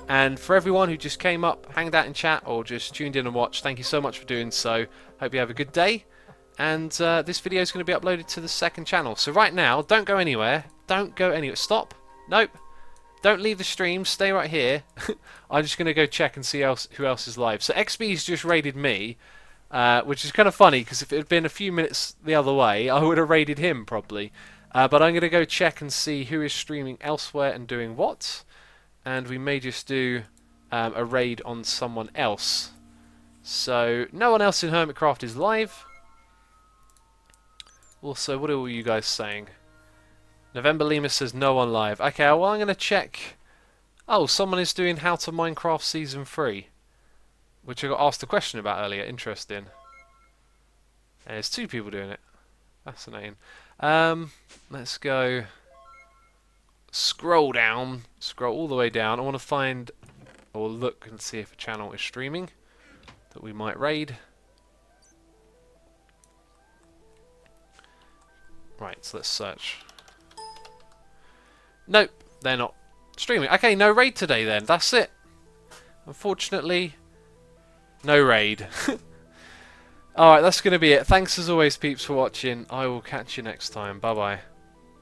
And for everyone who just came up, hanged out in chat, or just tuned in and watched, thank you so much for doing so. Hope you have a good day. And this video is going to be uploaded to the second channel. So right now, don't go anywhere. Don't go anywhere. Stop. Nope. Don't leave the stream. Stay right here. I'm just going to go check and see who else is live. So XB's just raided me, which is kind of funny because if it had been a few minutes the other way, I would have raided him probably. But I'm going to go check and see who is streaming elsewhere and doing what. And we may just do a raid on someone else. So no one else in Hermitcraft is live. Also, what are all you guys saying? November Lima says no one live. Okay, well I'm going to check. Oh, someone is doing How to Minecraft Season 3. Which I got asked a question about earlier. Interesting. And there's 2 people doing it. Fascinating. Let's go. Scroll down. Scroll all the way down. I want to find or look and see if a channel is streaming that we might raid. Right, so let's search. Nope, they're not streaming. Okay, no raid today then. That's it. Unfortunately, no raid. Alright, that's going to be it. Thanks as always, peeps, for watching. I will catch you next time. Bye-bye.